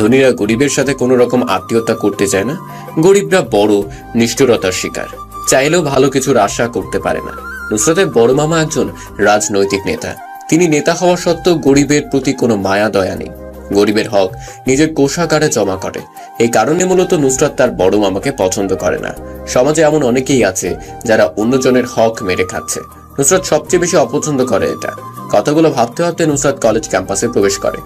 ধনীরা গরিবের সাথে কোনো রকম আত্মীয়তা করতে চায় না। গরিবরা বড় নিষ্ঠুরতার শিকার, চাইলেও ভালো কিছুর আশা করতে পারে না। নুসরাতের বড় মামা একজন রাজনৈতিক নেতা। তিনি নেতা হওয়া সত্ত্বেও গরিবের প্রতি কোনো মায়া দয়া নেই। গরিবের হক নিজের কোষাগারে জমা করে। এই কারণে মূলত নুসরাত তার বড় মামাকে পছন্দ করে না। সমাজে এমন অনেকেই আছে যারা অন্যজনের হক মেরে খাচ্ছে। নুসরাত সবচেয়ে বেশি অপছন্দ করে এটা। কথাগুলো ভাবতে ভাবতে নুসরাত কলেজ ক্যাম্পাসে প্রবেশ করে।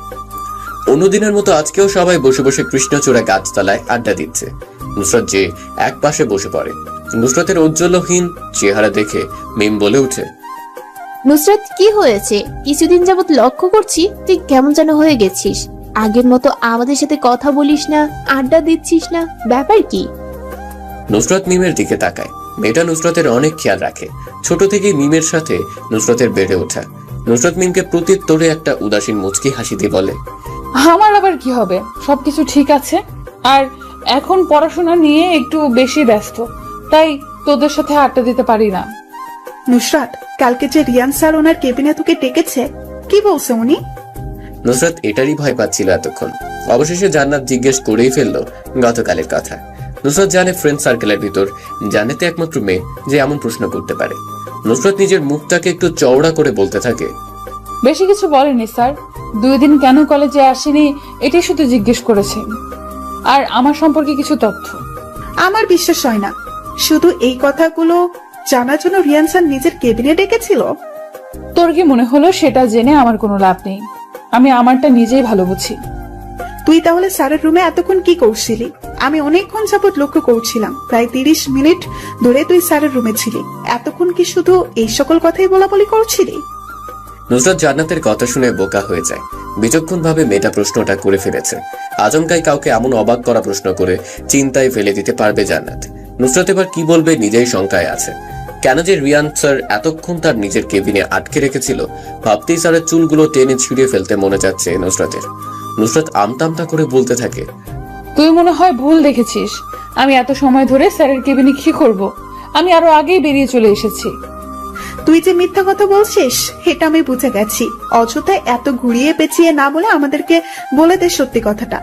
অন্যদিনের মতো আজকেও সবাই বসে বসে কৃষ্ণচূড়া গাছতলায় আড্ডা দিচ্ছে। নুসরাত যে এক পাশে বসে পড়ে। নুসরাতের ঔজ্জ্বল্যহীন চেহারা দেখে মিম বলে উঠে, নুসরাত, কি হয়েছে? কিছুদিন যাবত লক্ষ্য করছি তুই কেমন যেন হয়ে গেছিস। আগের মতো আমাদের সাথে কথা বলিস না, আড্ডা দিচ্ছিস না, ব্যাপার কি? নুসরাত মিমের দিকে তাকায়। মেয়েটা নুসরাতের অনেক খেয়াল রাখে। ছোট থেকেই মিমের সাথে নুসরাতের বেড়ে ওঠা। নুসরাত মিমকে প্রত্যুত্তরে একটা উদাসীন মুচকি হাসি দিয়ে বলে, আমার আবার কি হবে, সবকিছু ঠিক আছে। আর এখন পড়াশোনা নিয়ে একটু বেশি ব্যস্ত, তাই তোদের সাথে আড্ডা দিতে পারি না। নুসরাত, কালকে যে রিয়ান স্যার ওনার কেবিনে তোকে ডেকেছে, কি বলছে উনি? নুসরাত এটারই ভয় পাচ্ছিল এতক্ষণ। অবশেষে জান্নাত জিজ্ঞেস করেই ফেললো গতকালের কথা। নুসরাত জানে ফ্রেন্ড সার্কেলের ভিতর জান্নাতে একমাত্র মেয়ে যে এমন প্রশ্ন করতে পারে। নুসরাত নিজের মুখটাকে একটু চওড়া করে বলতে থাকে, বেশি কিছু বলেনি স্যার, 2 দিন কেন কলেজে আসেনি এটাই শুধু জিজ্ঞেস করেছেন, আর আমার সম্পর্কে কিছু তথ্য। আমার বিশ্বাস হয় না। শুধু এই কথাগুলো জানার জন্য রিয়ান স্যার নিজের কেবিনে ডেকেছিল? তোর কি মনে হলো সেটা জেনে আমার কোনো লাভ নেই? আমি আমারটা নিজেই ভালো বুঝি। তুই তাহলে স্যারের রুমে এতক্ষণ কি করছিলি? আমি অনেকক্ষণ যাবত লক্ষ্য করছিলাম, প্রায় 30 মিনিট ধরে তুই স্যারের রুমে ছিলি। এতক্ষণ কি শুধু এই সকল কথাই বলাবলি করছিলি? নুসরাত জান্নাতের কথা শুনে বোকা হয়ে যায়। বিচক্ষণ ভাবে মেয়েটা প্রশ্নটা করে ফেলেছে। আচমকাই কাউকে এমন অবাক করা প্রশ্ন করে চিন্তায় ফেলে দিতে পারবে জান্নাত। নুসরাত এবার কি বলবে নিজেই শঙ্কায় আছে। কেন যে রিয়ান স্যার এতক্ষণ তার নিজের কেবিনে আটকে রেখেছিল ভাবতেই স্যারের চুলগুলো টেনে ছিঁড়ে ফেলতে মনে যাচ্ছে নুসরাতের। নুসরাত আমতামতা করে বলতে থাকে, তুই মনে হয় ভুল দেখেছিস। আমি এত সময় ধরে স্যারের কেবিনে কি করব? আমি আরো আগেই বেরিয়ে চলে এসেছি। তুই যে মিথ্যা কথা বলছিস এটা আমি বুঝে গেছি। অযথায় এত ঘুরিয়ে পেঁচিয়ে না বলে আমাদেরকে বলে দে সত্যি কথাটা।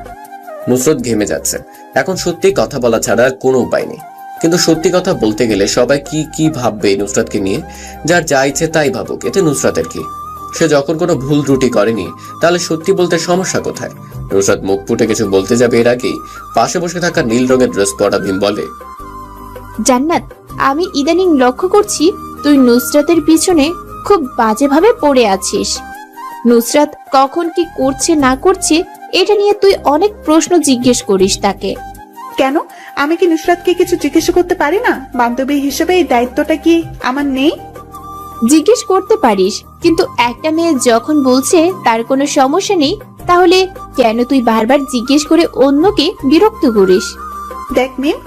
নুসরাত ঘেমে যাচ্ছে। এখন সত্যি কথা বলা ছাড়া আর কোনো উপায় নেই। কিন্তু সত্যি কথা বলতে গেলে সবাই কি কি ভাববে নুসরাতকে নিয়ে? যার যা ইচ্ছে তাই ভাবুক, এতে নুসরাতের কি? সে যখন কোনো ভুল ত্রুটি করেনি তাহলে সত্যি বলতে সমস্যা কোথায়? নুসরাত মুখ ফুটে কিছু বলতে যাবে এর আগেই পাশে বসে থাকা নীল রঙের ড্রেস পরা ভীম বলে, জান্নাত, আমি ইদানিং লক্ষ্য করছি তুই নুসরাতের পিছনে খুব বাজেভাবে পড়ে আছিস। নুসরাত কখন কি করছে না করছে এটা নিয়ে তুই অনেক প্রশ্ন জিজ্ঞেস করিস তাকে। কেন? আমি কি নুসরাতকে কিছু জিজ্ঞেস করতে পারি না? বান্ধবী হিসেবে এই দায়িত্বটা কি আমার নেই? জিজ্ঞেস করতে পারিস, কিন্তু একটা মেয়ে যখন বলছে তার কোনো সমস্যা নেই, তাহলে কেন তুই বারবার জিজ্ঞেস করে অন্যকে বিরক্ত করিস? দেখ মিম,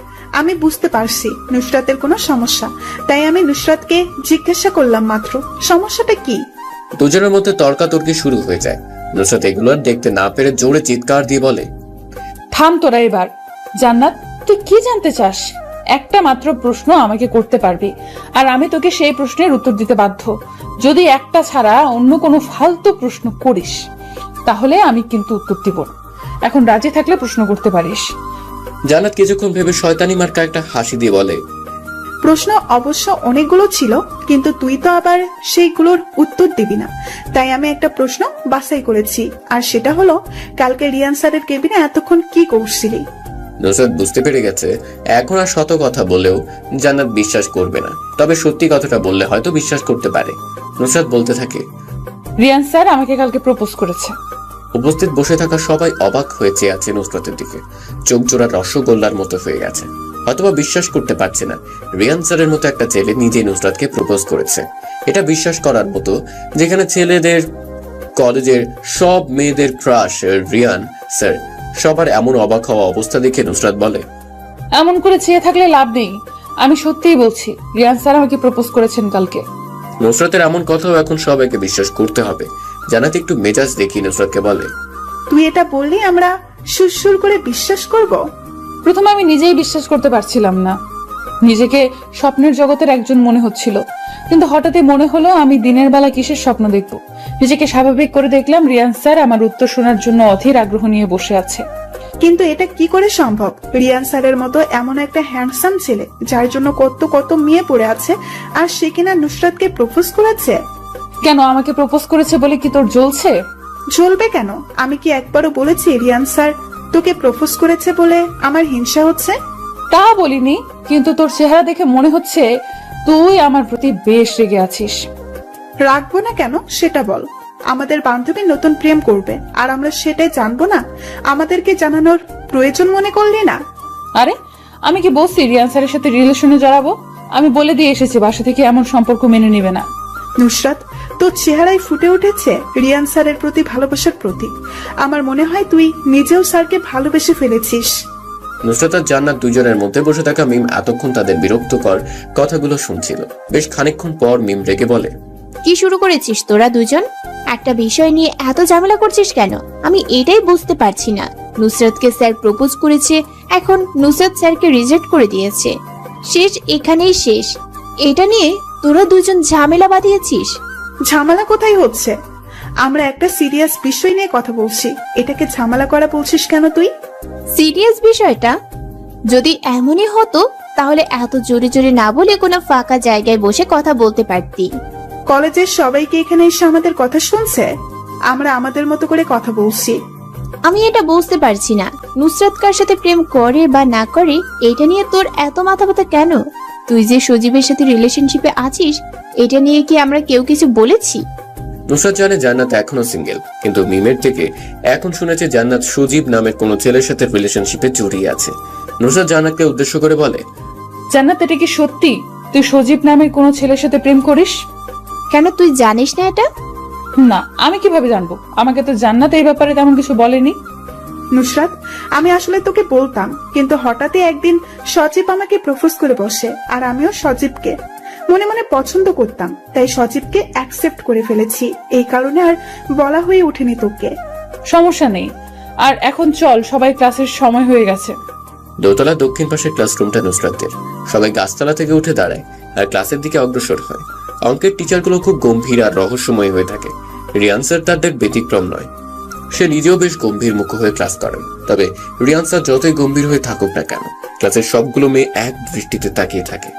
আমি বুঝতে পারছি নুসরাতের কোনো সমস্যা, তাই আমি নুসরাতকে জিজ্ঞাসা করলাম মাত্র। সমস্যাটা কি? দুজনের মধ্যে তর্কাতর্কি শুরু হয়ে যায়। নুসরাত এগুলো আর দেখতে না পেরে জোরে চিৎকার দিয়ে বলে, থাম তোরা এবার। জান্নাত, তুই কি জানতে চাস? একটা মাত্র প্রশ্ন আমাকে করতে পারবি, আর আমি তোকে সেই প্রশ্নের উত্তর দিতে বাধ্য। যদি একটা ছাড়া অন্য কোনো ফালতু প্রশ্ন করিস তাহলে আমি কিন্তু উত্তর দিব না। এখন রাজি থাকলে প্রশ্ন করতে পারিস। জান্নাত কিছুক্ষণ ভেবে শয়তানি মার্কা একটা হাসি দিয়ে বলে, প্রশ্ন অবশ্য অনেকগুলো ছিল, কিন্তু তুই তো আবার সেইগুলোর উত্তর দিবি না, তাই আমি একটা প্রশ্ন বাছাই করেছি, আর সেটা হলো কালকে রিয়ান স্যারের কেবিনে এতক্ষণ কি করছিলি? নুসরাত বুঝতে পেরে গেছে এখন আর শত কথা বললেও জান্নাত বিশ্বাস করবে না, তবে সত্যি কথাটা বললে হয়তো বিশ্বাস করতে পারে। নুসরাত বলতে থাকে, রিয়ান স্যার আমাকে কালকে প্রপোজ করেছে। উপস্থিত বসে থাকা সবাই অবাক হয়ে চেয়ে আছে নুসরাতের দিকে, চোখ জোড়া রসগোল্লার মতো হয়ে গেছে। হয়তোবা বিশ্বাস করতে পারছে না রিয়ান স্যারের মতো একটা ছেলে নিজেই নুসরাতকে প্রপোজ করেছে। এটা বিশ্বাস করার মতো, যেখানে ছেলেদের কলেজের সব মেয়েদের ক্রাশ রিয়ান স্যার, সবার এমন অবাক হওয়া অবস্থা দেখে নুসরাত বলে, এমন করে চেয়ে থাকলে লাভ নেই, আমি সত্যিই বলছি রিয়ান স্যার আমাকে প্রপোজ করেছেন কালকে। নুসরাতের এমন কথাও এখন সবাইকে বিশ্বাস করতে হবে। জান্নাত একটু মেজাজ দেখি নুসরাতকে বলে, তুই এটা বললি আমরা সুরসুর করে বিশ্বাস করব? প্রথমে আমি নিজেই বিশ্বাস করতে পারছিলাম না, নিজেকে স্বপ্নের জগতের একজন মনে হচ্ছিল, কিন্তু হঠাৎই মনে হলো আমি দিনের বেলা কিসের স্বপ্ন দেখব। নিজেকে স্বাভাবিক করে দেখলাম রিয়ান স্যার আমার উত্তর শোনার জন্য অধীর আগ্রহ নিয়ে বসে আছে। কিন্তু এটা কি করে সম্ভব? রিয়ান স্যারের মতো এমন একটা হ্যান্ডসাম ছেলে, যার জন্য কত কত মেয়ে পড়ে আছে, আর সে কিনা নুসরাতকে প্রপোজ করেছে। কেন, আমাকে প্রপোজ করেছে বলে কি তোর জ্বলছে? জ্বলবে কেন? আমি কি একবারও বলেছি রিয়ান স্যার তোকে প্রপোজ করেছে বলে আমার হিংসা হচ্ছে? তা বলিনি, কিন্তু তোর চেহারা দেখে মনে হচ্ছে তুই আমার প্রতি বেশ রেগে আছিস। রাখবো না কেন সেটা বল। আমাদের বান্ধবী নতুন প্রেম করবে, আর আমরা সেটাই জানবো না? আমাদেরকে জানানোর প্রয়োজন মনে করলি না? আরে আমি কি বলছি রিয়ান স্যারের সাথে রিলেশনে জড়াবো? আমি বলে দিয়ে এসেছি বাসা থেকে এমন সম্পর্ক মেনে নিবে না। নুসরাত, তোর চেহারায় ফুটে উঠেছে রিয়ান স্যারের প্রতি ভালোবাসার প্রতীক। আমার মনে হয় তুই নিজেও স্যারকে ভালোবেসে ফেলেছিস। নুসরাত আর জান্নাত দুজনের মধ্যে বসে থাকা মিম এতক্ষণ তাদের বিরক্তকর কথাগুলো শুনছিল। বেশ খানিকক্ষণ পর মিম রেগে বলে, কি শুরু করেছিস তোরা দুজন? একটা বিষয় নিয়ে এত ঝামেলা করছিস কেন? আমি এটাই বুঝতে পারছি না। নুসরাতকে স্যার প্রপোজ করেছে, এখন নুসরাত স্যারকে রিজেক্ট করে দিয়েছে, শেষ এখানেই শেষ। এটা নিয়ে তোরা দুজন ঝামেলা বাঁধিয়েছিস। ঝামেলা কোথায় হচ্ছে? আমরা একটা সিরিয়াস বিষয় নিয়ে কথা বলছি, এটাকে ঝামেলা করা বলছিস কেন তুই? সিরিয়াস বিষয়টা যদি এমনই হতো তাহলে এত জোরে জোরে না বলে কোনো ফাঁকা জায়গায় বসে কথা বলতে পারতি। কলেজের সবাইকে এখানে এসে আমাদের কথা শুনছে, আমরা আমাদের মতো করে কথা বলছি। আমি এটা বুঝতে পারছি না, নুসরাত কার সাথে প্রেম করে বা না করে এটা নিয়ে তোর এত মাথা ব্যথা কেন? তুই যে সজীবের সাথে রিলেশনশিপে আছিস, এটা নিয়ে কি আমরা কেউ কিছু বলেছি? নুসরাত জানে জান্নাত এখনো সিঙ্গেল, কিন্তু মিমের থেকে এখন শুনেছে জান্নাত সুজীব নামের কোনো ছেলের সাথে রিলেশনশিপে জড়িয়ে আছে। নুসরাত জান্নাতকে উদ্দেশ্য করে বলে, জান্নাত, এটা কি সত্যি তুই সজীব নামের কোনো ছেলের সাথে প্রেম করিস? কেন, তুই জানিস না এটা? না, আমি কিভাবে জানবো? আমাকে তো জান্নাত এই ব্যাপারে তেমন কিছু বলেনি। নুসরাত, আমি আসলে তোকে বলতাম, কিন্তু হঠাৎই একদিন সজীব আমাকে প্রপোজ করে বসে, আর আমিও সজীবকে মনে মনে পছন্দ করতাম, তাই সজীবকে অ্যাকসেপ্ট করে ফেলেছি। এই কারণে আর বলা হয়ে ওঠেনি তোকে। সমস্যা নেই, আর এখন চল, সবাই ক্লাসের সময় হয়ে গেছে। দোতলা দক্ষিণ পাশের ক্লাসরুমটা নুসরাতের। সবাই গাছতলা থেকে উঠে দাঁড়ায় আর ক্লাসের দিকে অগ্রসর হয়। অঙ্কের টিচারগুলো খুব গম্ভীর আর রহস্যময় হয়ে থাকে। রিয়ান স্যার তাদের ব্যতিক্রম নয়, সে নিজেও বেশ গম্ভীর মুখ হয়ে ক্লাস করেন। তবে রিয়ান স্যার যতই গম্ভীর হয়ে থাকুক না কেন, ক্লাসের সবগুলো মেয়ে এক দৃষ্টিতে তাকিয়ে থাকে।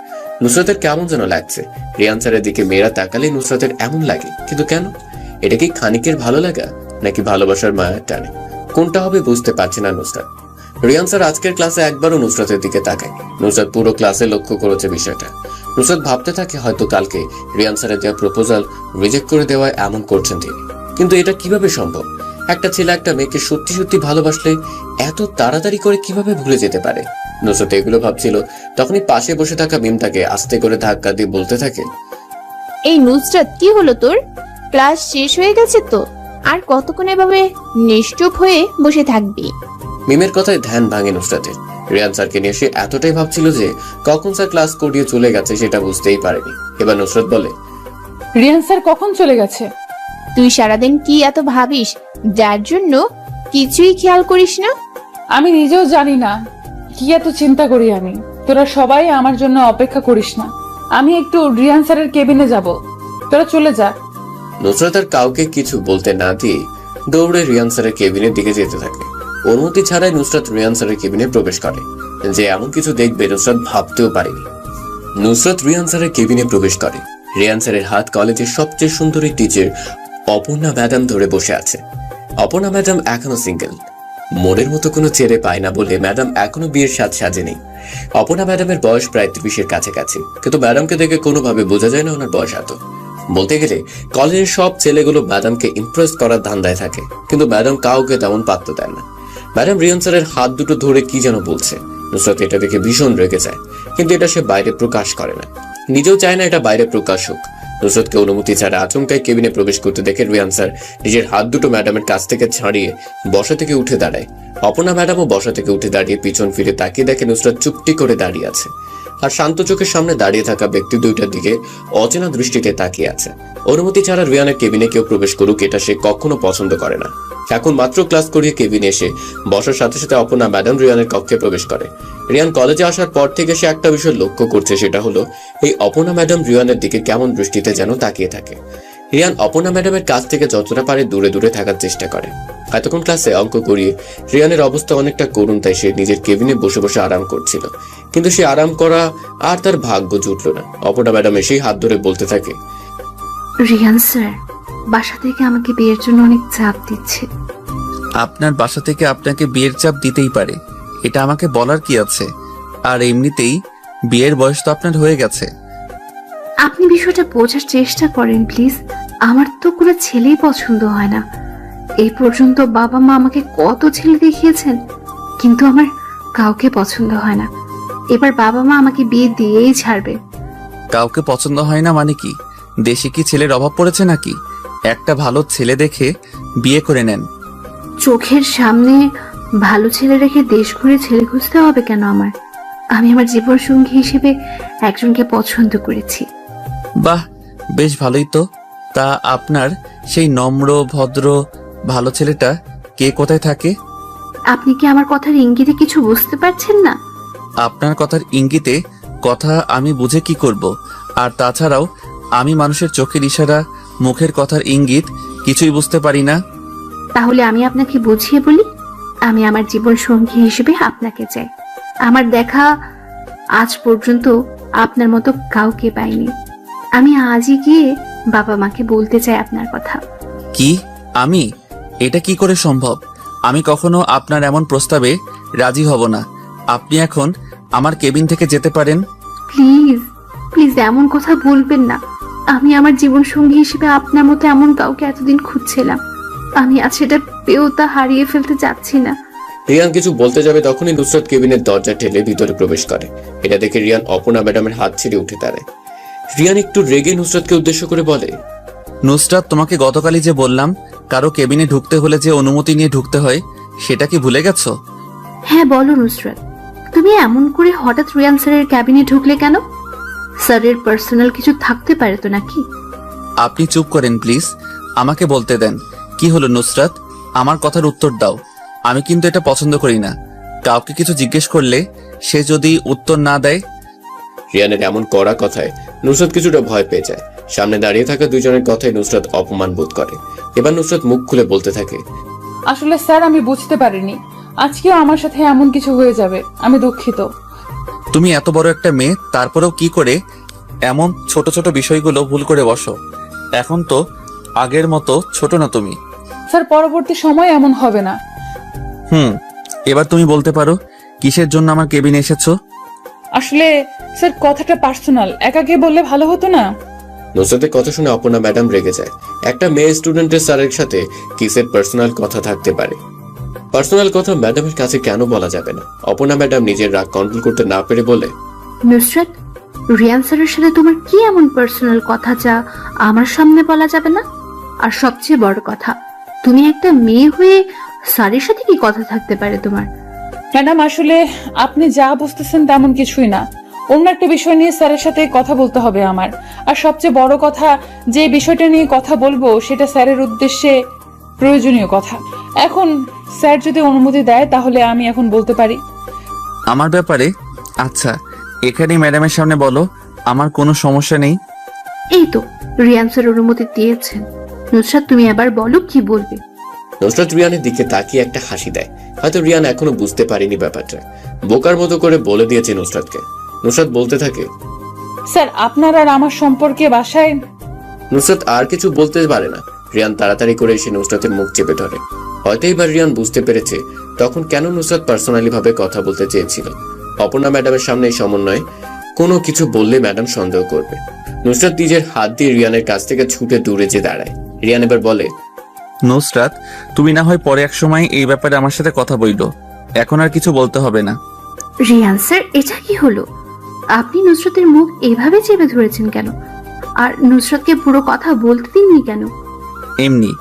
নুসরাতের কেমন যেন লাগছে। রিয়ান স্যারের দিকে মেয়েরা তাকালে নুসরাতের এমন লাগে, কিন্তু কেন? এটা কি খানিকের ভালো লাগা নাকি ভালোবাসার মায়ার টানে? কোনটা হবে বুঝতে পারছে না নুসরাত। রিয়ান স্যার আজকের ক্লাসে একবারও নুসরাতের দিকে তাকায়। নুসরাত পুরো ক্লাসে লক্ষ্য করেছে বিষয়টা। নুসরাত ভাবতে থাকে হয়তো কালকে রিয়ান স্যারের দেওয়া প্রপোজাল রিজেক্ট করে দেওয়ায় এমন করছেন তিনি। কিন্তু এটা কিভাবে সম্ভব? একটা ছেলে একটা মেয়েকে সত্যি সত্যি ভালোবাসলে এত তাড়াতাড়ি করে কিভাবে ভুলে যেতে পারে? নুসরাত এগুলো ভাবছিল, তখনই পাশে বসে থাকা মিম তাকে আস্তে করে ধাক্কা দিয়ে বলতে থাকে, এই নুসরাত, কি হলো তোর? ক্লাস শেষ হয়ে গেছে তো, আর কতক্ষণ এভাবে নিশ্চুপ হয়ে বসে থাকবি? মিমের কথায় ধ্যান ভাঙে নুসরাতের। রিয়ান স্যারকে নিয়ে সে এতটাই ভাবছিল যে কখন স্যার ক্লাস করিয়ে চলে গেছে সেটা বুঝতেই পারেনি। এবার নুসরাত বলে, রিয়ান স্যার কখন চলে গেছে? তুই সারাদিন কি এত ভাবিস যার জন্য কিছুই খেয়াল করিস না? আমি নিজেও জানি না কি এত চিন্তা করি আমি। তোরা সবাই আমার জন্য অপেক্ষা করিস না, আমি একটু রিয়ান স্যারের কেবিনে যাব, তোরা চলে যা। নুসরাত আর কাউকে কিছু বলতে না দিয়ে দৌড়ে রিয়ান স্যারের কেবিনের দিকে যেতে থাকে। অনুমতি ছাড়াই নুসরাত রিয়ান স্যারের কেবিনে প্রবেশ করে। যে এমন কিছু দেখবে নুসরাত ভাবতেও পারেনি। নুসরাত রিয়ান স্যারের কেবিনে প্রবেশ করে। রিয়ান স্যারের হাত কলেজের সবচেয়ে সুন্দরী টিচার অপর্ণা ম্যাডাম ধরে বসে আছে। অপর্ণা ম্যাডাম এখনো সিঙ্গেল। মনের মতো কোনো ছেলে পায় না বলে ম্যাডাম এখনো বিয়ের সাজ সাজেনি। অপর্ণা ম্যাডামের বয়স প্রায় 30-এর কাছাকাছি, কিন্তু ম্যাডামকে দেখে কোনোভাবে বোঝা যায় না ওনার বয়স এত। বলতে গেলে কলেজের সব ছেলেগুলো ম্যাডামকে ইমপ্রেস করার ধান্দায় থাকে, কিন্তু ম্যাডাম কাউকে তেমন পাত্তা দেন না। ম্যাডাম রিয়ান স্যারের হাত দুটো ধরে কি যেন বলছে। নুসরাত এটা দেখে ভীষণ রেগে যায়, কিন্তু এটা সে বাইরে প্রকাশ করে না, নিজেও চায় না এটা বাইরে প্রকাশ হোক। নুসরাতকে অনুমতি ছাড়া আচমকাই কেবিনে প্রবেশ করতে দেখে রিয়ান স্যার নিজের হাত দুটো ম্যাডামের কাছ থেকে ছাড়িয়ে বসা থেকে উঠে দাঁড়ায়। অপর্ণা ম্যাডামও বসা থেকে উঠে দাঁড়িয়ে পিছন ফিরে তাকিয়ে দেখে নুসরাত চুপটি করে দাঁড়িয়ে আছে, আর শান্ত চোখের সামনে দাঁড়িয়ে থাকা ব্যক্তি দুইটার দিকে অচেনা দৃষ্টিতে তাকিয়ে আছে। অনুমতি ছাড়া রিয়ানের কেবিনে কেউ প্রবেশ করুক এটা সে কখনো পছন্দ করে না। এখন মাত্র ক্লাস করিয়ে কেবিনে এসে বসার সাথে সাথে অপর্ণা ম্যাডাম রিয়ানের কক্ষে প্রবেশ করে। রিয়ান কলেজে আসার পর থেকে সে একটা বিষয় লক্ষ্য করছে, সেটা হলো এই অপর্ণা ম্যাডাম রিয়ানের দিকে কেমন দৃষ্টিতে যেন তাকিয়ে থাকে। রিয়ান অপর্ণা ম্যাডামের কাছ থেকে যতটা পারে দূরে দূরে থাকার চেষ্টা করে। এতক্ষণ ক্লাসে অঙ্ক করিয়ে রিয়ানের অবস্থা অনেকটা করুণ, তাই সে নিজের কেবিনে বসে বসে আরাম করছিল, কিন্তু সে আরাম করা আর তার ভাগ্য জুটল না। অপর্ণা ম্যাডাম এসেই হাত ধরে বলতে থাকে, রিয়ান স্যার বাসা থেকে আমাকে বিয়ের জন্য অনেক চাপ দিচ্ছে। আপনার বাসা থেকে আপনাকে বিয়ের চাপ দিতেই পারে, এটা আমাকে বলার কি আছে? আর এমনিতেই বিয়ের বয়স তো আপনার হয়ে গেছে। আপনি বিষয়টা বোঝার চেষ্টা করেন প্লিজ। আমার তো কোনো ছেলেই পছন্দ হয় না। এই পর্যন্ত বাবা মা আমাকে কত ছেলে দেখিয়েছেন, কিন্তু আমার কাউকে পছন্দ হয় না। এবার বাবা মা আমাকে বিয়ে দিয়েই ছাড়বে। কাউকে পছন্দ হয় না মানে কি? দেশে কি ছেলের অভাব পড়েছে নাকি? একটা ভালো ছেলে দেখে বিয়ে করে নেন। চোখের সামনে ভালো ছেলে রেখে দেশ ঘুরে ছেলে খুঁজতে হবে কেন আমার? আমি আমার জীবন সঙ্গী হিসেবে একজনকে পছন্দ করেছি। বাহ, বেশ ভালোই তো। তা আপনার সেই নম্র ভদ্র ভালো ছেলেটা কে কোথায় থাকে? আপনি কি আমার কথার ইঙ্গিতে কিছু বুঝতে পারছেন না? আপনার কথার ইঙ্গিতে কথা আমি বুঝে কি করব? আর তাছাড়াও আমি মানুষের চোখের ইশারা, মুখের কথার ইঙ্গিত কিছুই বুঝতে পারি না। তাহলে আমি আপনাকে বুঝিয়ে বলি, আমি আমার জীবন সঙ্গী হিসেবে আপনাকে চাই। আমার দেখা আজ পর্যন্ত আপনার মতো কাউকে পাইনি। আমি আজই গিয়ে বাবা মাকে বলতে চাই আপনার কথা। কি? আমি? এটা কি করে সম্ভব? আমি কখনো আপনার এমন প্রস্তাবে রাজি হব না। আপনি এখন আমার কেবিন থেকে যেতে পারেন। প্লিজ প্লিজ এমন কথা বলবেন না। আমি আমার জীবন সঙ্গী হিসেবে আপনার মতো এমন কাউকে এতদিন খুঁজছিলাম। আমি আজ সেটা পেয়েও তা হারিয়ে ফেলতে চাচ্ছি না। রিয়ান কিছু বলতে যাবে তখনই নুসরাত কেবিনের দরজা ঠেলে ভিতরে প্রবেশ করে। এটা দেখে রিয়ান অপর্ণা ম্যাডামের হাত ছেড়ে উঠে দাঁড়ায়। রিয়ান একটু রেগে নুসরাতকে উদ্দেশ্য করে বলে, নুসরাত, তোমাকে গতকালই যে বললাম কারো কেবিনে ঢুকতে হলে যে অনুমতি নিয়ে ঢুকতে হয়, সেটা কি ভুলে গেছো? হ্যাঁ বলো নুসরাত, তুমি এমন করে হঠাৎ রিয়ান স্যারের ক্যাবিনে ঢুকলে কেন? স্যারের পার্সোনাল কিছু থাকতে পারে তো নাকি? আপনি চুপ করেন প্লিজ, আমাকে বলতে দেন। কি হলো নুসরাত, আমার কথার উত্তর দাও। আমি কিন্তু এটা পছন্দ করি না। কাউকে কিছু জিজ্ঞেস করলে সে যদি উত্তর না দেয়। রিয়ানের এমন কড়া কথায় নুসরাত কিছুটা ভয় পেয়ে যায়। সামনে দাঁড়িয়ে থাকা দুজনের কথায় নুসরাত অপমান বোধ করে। এবার নুসরাত মুখ খুলে বলতে থাকে, আসলে স্যার আমি বুঝতে পারিনি আজকেও আমার সাথে এমন কিছু হয়ে যাবে, আমি দুঃখিত। তুমি এত বড় একটা মেয়ে, তারপরেও কি করে এমন ছোট ছোট বিষয়গুলো ভুল করে বসো? এখন তো আগের মতো ছোট না তুমি। স্যার পরবর্তী সময় এমন হবে না। এবার তুমি বলতে পারো কিসের জন্য আমার কেবিনে এসেছো? আসলে স্যার কথাটা পার্সোনাল, একা গিয়ে বললে ভালো হতো না? নুসরাতের কথা শুনে অপর্ণা ম্যাডাম রেগে যায়। একটা মেয়ে স্টুডেন্টের স্যারের সাথে কিসের পার্সোনাল কথা থাকতে পারে? পার্সোনাল কথা ম্যাডামের কাছে কেন বলা যাবে না? অপর্ণা ম্যাডাম নিজের রাগ কন্ট্রোল করতে না পেরে বলে, নুসরাত, রিয়ান স্যারের সাথে তোমার কি এমন পার্সোনাল কথা যা আমার সামনে বলা যাবে না? আর সবচেয়ে বড় কথা, তুমি একটা মেয়ে হয়ে স্যারের সাথে কি কথা থাকতে পারে তোমার? ম্যাডাম আসলে আপনি যা বুঝতেছেন তেমন কিছুই না। অন্য একটা বিষয় নিয়ে স্যারের সাথে কথা বলতে হবে আমার। আর সবচেয়ে বড় কথা, যে বিষয়টা নিয়ে কথা বলবো সেটা স্যারের উদ্দেশ্যে প্রয়োজনীয় কথা। এখন স্যার যদি অনুমতি দেয় তাহলে আমি এখন বলতে পারি। আমার ব্যাপারে? আচ্ছা, এখানে ম্যাডামের সামনে বলো, আমার কোনো সমস্যা নেই। এই তো রিয়ান স্যার অনুমতি দিয়েছেন। নুসরাত, তুমি আবার বলো কি বলবে। নুসরাত রিয়ানের দিকে তাকিয়ে একটা হাসি দেয়। হয়তো রিয়ান এখনো বুঝতে পারেনি ব্যাপারটা। বোকার মতো করে বলে দিয়েছে নুসরাতকে। নুসরাত বলতে থাকে, স্যার আপনার আর আমার সম্পর্কে বাসায়। নুসরাত আর কিছু বলতে পারে না। রিয়ান তাড়াতাড়ি করে এসে নুসরাতের মুখ চেপে ধরে। হয়তো এবার রিয়ান বুঝতে পেরেছে তখন কেন নুসরাত পার্সোনালি ভাবে কথা বলতে চেয়েছিল। অপর্ণা ম্যাডামের সামনে এই সমন্বয়ে কোনো কিছু বললে ম্যাডাম সন্দেহ করবে। নুসরাত নিজের হাত দিয়ে রিয়ানের কাছ থেকে ছুটে দূরে যে দাঁড়ায়। রিয়ান এবার বলে, নুসরাত, তুমি না হয় পরে এক সময় এই ব্যাপারে আমার সাথে কথা বইলো, এখন আর কিছু বলতে হবে না। রিয়ান স্যার, এটা কি হলো? আপনি নুসরাতের মুখ এভাবে চেপে ধরেছেন কেন? আর নুসরাতকে পুরো কথা বলতে দিননি কেন? এমনি।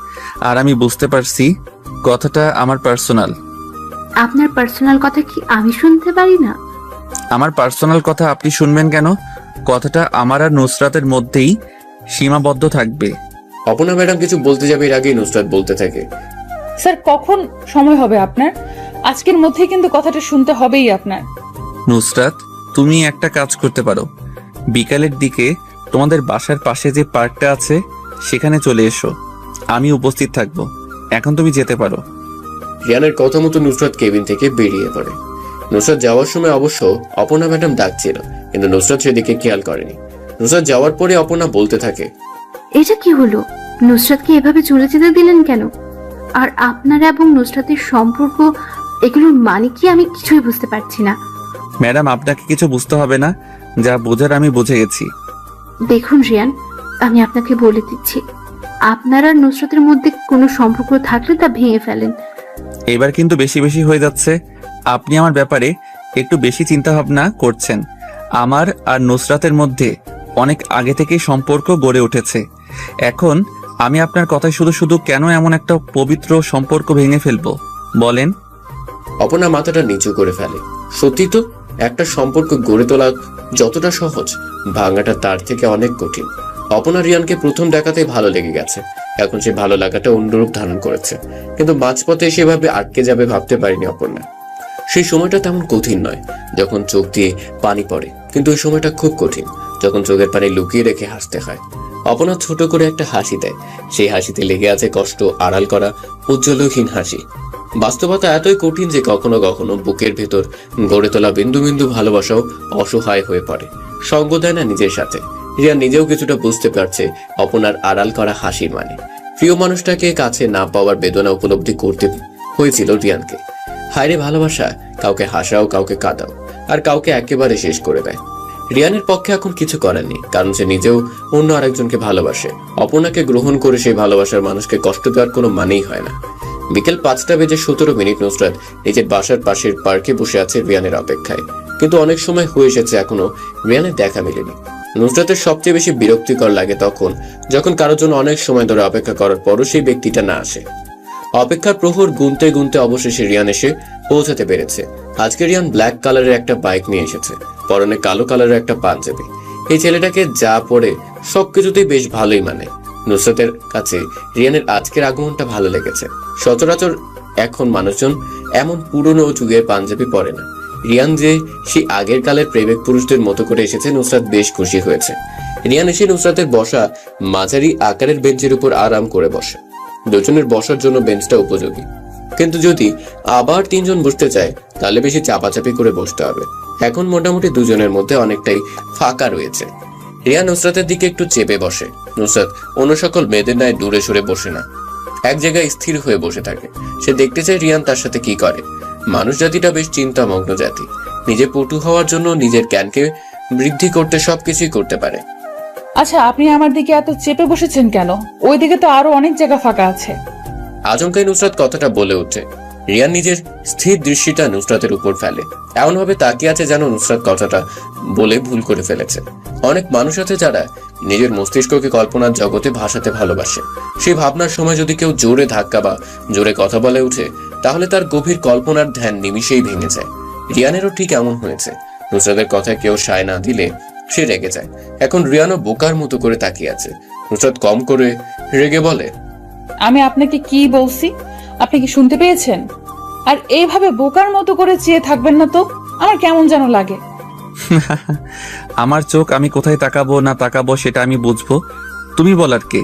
আর আমি বুঝতে পারছি কথাটা আমার পার্সোনাল। আপনার পার্সোনাল কথা কি আমি শুনতে পারি না? আমার পার্সোনাল কথা আপনি শুনবেন কেন? কথাটা আমার আর নুসরাতের মধ্যেই সীমাবদ্ধ থাকবে। অপর্ণা ম্যাডাম কিছু বলতে যাবে এর আগেই নুসরাত বলতে থাকে, স্যার কখন সময় হবে আপনার? আজকের মধ্যেই কিন্তু কথাটা শুনতে হবেই আপনার। নুসরাত, তুমি একটা কাজ করতে পারো। বিকালের দিকে তোমাদের বাসার পাশে যে পার্কটা আছে সেখানে চলে এসো, আমি উপস্থিত থাকবো। এখন তুমি যেতে পারো। রিয়ানের কথা মতো নুসরাত কেবিন থেকে বেরিয়ে পড়ে। নুসরাত যাওয়ার সময় অবশ্য অপর্ণা ম্যাডাম ডাকছিল, কিন্তু নুসরাত সেদিকে খেয়াল করেনি। নুসরাত যাওয়ার পরে অপর্ণা বলতে থাকে, এটা কি হলো? নুসরাতকে এভাবে চলে যেতে দিলেন কেন? আর আপনারা এবং নুসরাতের সম্পর্ক, এগুলোর মানে কি আমি কিছুই বুঝতে পারছি না। ম্যাডাম, আপনাকে কিছু বুঝতে হবে না, যা বোঝার আমি বুঝে গেছি। দেখুন রিয়ান, আমি আপনাকে বলে দিচ্ছি, আপনার আর নুসরাতের মধ্যে কোনো সম্পর্ক থাকলে তা ভেঙে ফেলেন। এবার কিন্তু বেশি বেশি হয়ে যাচ্ছে। আপনি আমার ব্যাপারে একটু বেশি চিন্তা ভাবনা করছেন। আমার আর নুসরাতের মধ্যে অনেক আগে থেকেই সম্পর্ক গড়ে উঠেছে। এখন আমি আপনার কথায় শুধু শুধু কেন এমন একটা পবিত্র সম্পর্ক ভেঙে ফেলবো বলেন? অপর্ণা মাথাটা নিচু করে ফেলে। সত্যি তো, একটা সম্পর্ক গড়ে তোলা যতটা সহজ, ভাঙাটা তার থেকে অনেক কঠিন। অপর্ণা রিয়ানকে প্রথম দেখাতেই ভালো লেগে গেছে। এখন সে ভালো লাগাটা অন্যরূপ ধারণ করেছে, কিন্তু মাঝপথে সেভাবে আটকে যাবে ভাবতে পারিনি অপর্ণা। সেই সময়টা তেমন কঠিন নয় যখন চোখ দিয়ে পানি পড়ে, কিন্তু ওই সময়টা খুব কঠিন যখন চোখের পানি লুকিয়ে রেখে হাসতে হয়। অপর্ণা ছোট করে একটা হাসি দেয়। সেই হাসিতে লেগে আছে কষ্ট আড়াল করা উজ্জ্বলহীন হাসি। বাস্তবতা এতই কঠিন যে কখনো কখনো বুকের ভেতর গড়ে তোলা বিন্দু বিন্দু ভালোবাসাও অসহায় হয়ে পড়ে, সঙ্গ দেয় না নিজের সাথে। রিয়া নিজেও কিছুটা বুঝতে পারছে অপর্ণার আড়াল করা হাসির মানে। প্রিয় মানুষটাকে কাছে না পাওয়ার বেদনা উপলব্ধি করতে হয়েছিল রিয়ানকে। হায়রে ভালোবাসা, কাউকে হাসাও, কাউকে কাঁদাও, আর কাউকে একেবারে শেষ করে দেয়। রিয়ানের পক্ষে এখন কিছু করার নেই, কারণ সে নিজেও অন্য আরেকজনকে ভালোবাসে। অপর্ণাকে গ্রহণ করে সেই ভালোবাসার মানুষকে কষ্ট দেওয়ার কোনো মানেই হয় না। বিকেল 5:17 নুসরাত নিজের বাসার পাশের পার্কে বসে আছে রিয়ানের অপেক্ষায়, কিন্তু অনেক সময় হয়ে এসেছে এখনো রিয়ানের দেখা মেলেনি। নুসরাতের সবচেয়ে বেশি বিরক্তিকর লাগে তখন যখন কারোর জন্য অনেক সময় ধরে অপেক্ষা করার পরও সেই ব্যক্তিটা না আসে। অপেক্ষার প্রহর গুনতে গুনতে অবশেষে রিয়ান এসে পৌঁছাতে পেরেছে। আজকে রিয়ান ব্ল্যাক কালারের একটা বাইক নিয়ে এসেছে, পরনে কালো কালারের একটা পাঞ্জাবি। এই ছেলেটাকে যা পরে সবকিছুতেই বেশ ভালোই মানে। নুসরাতের কাছে রিয়ানের আজকের আগমনটা ভালো লেগেছে। সচরাচর এখন মানুষজন এমন পুরনো যুগের পাঞ্জাবি পরে না। রিয়ান যে সেই আগের কালের প্রেমিক পুরুষদের মতো করে এসেছে, নুসরাত বেশ খুশি হয়েছে। রিয়ান এসে নুসরাতের বসা মাঝারি আকারের বেঞ্চের উপর আরাম করে বসে। দুজনের বসার জন্য বেঞ্চটা উপযোগী, কিন্তু যদি আবার 3 জন বসতে চায় তাহলে বেশি চাপাচাপি করে বসতে হবে। এখন মোটামুটি দুজনের মধ্যে অনেকটাই ফাঁকা রয়েছে। রিয়ান নুসরাতের দিকে একটু চেপে বসে। নুসরাত অন্য সকল মেয়েদের ন্যায় দূরে সরে বসে না, এক জায়গায় স্থির হয়ে বসে থাকে। সে দেখতে চায় রিয়ান তার সাথে কি করে। মানুষ জাতিটা বেশ চিন্তামগ্ন জাতি। নিজে পটু হওয়ার জন্য নিজের জ্ঞানকে বৃদ্ধি করতে সবকিছুই করতে পারে। আচ্ছা, আপনি আমার দিকে এত চেপে বসেছেন কেন? ওই দিকে তো আরো অনেক জায়গা ফাঁকা আছে। আচমকাই নুসরাত কথাটা বলে ওঠে। রিয়ান নিজের স্থির দৃষ্টিটা নুসরাতের উপর ফেলে, এমন ভাবে তাকিয়ে আছে যেন নুসরাত কথাটা বলে ভুল করে ফেলেছে। অনেক মানুষ আছে যারা নিজের মস্তিষ্ককে কল্পনার জগতে ভাসাতে ভালোবাসে। সেই ভাবনার সময় যদি কেউ জোরে ধাক্কা বা জোরে কথা বলে উঠে, তাহলে তার গভীর কল্পনার ধ্যান নিমিষেই ভেঙে যায়। রিয়ানেরও ঠিক এমন হয়েছে। নুসরাতের কথায় কেউ সায় না দিলে সে রেগে যায়। এখন রিয়ানও বোকার মতো করে তাকিয়ে আছে। নুসরাত কম করে রেগে বলে, আমি আপনাকে কি বলছি আপনি কি শুনতে পেয়েছেন? আর এইভাবে বোকার মতো করে চেয়ে থাকবেন না তো, আমার কেমন যেন লাগে। আমার চোখ আমি কোথায় তাকাবো না তাকাবো সেটা আমি বুঝবো, তুমি বলার কে?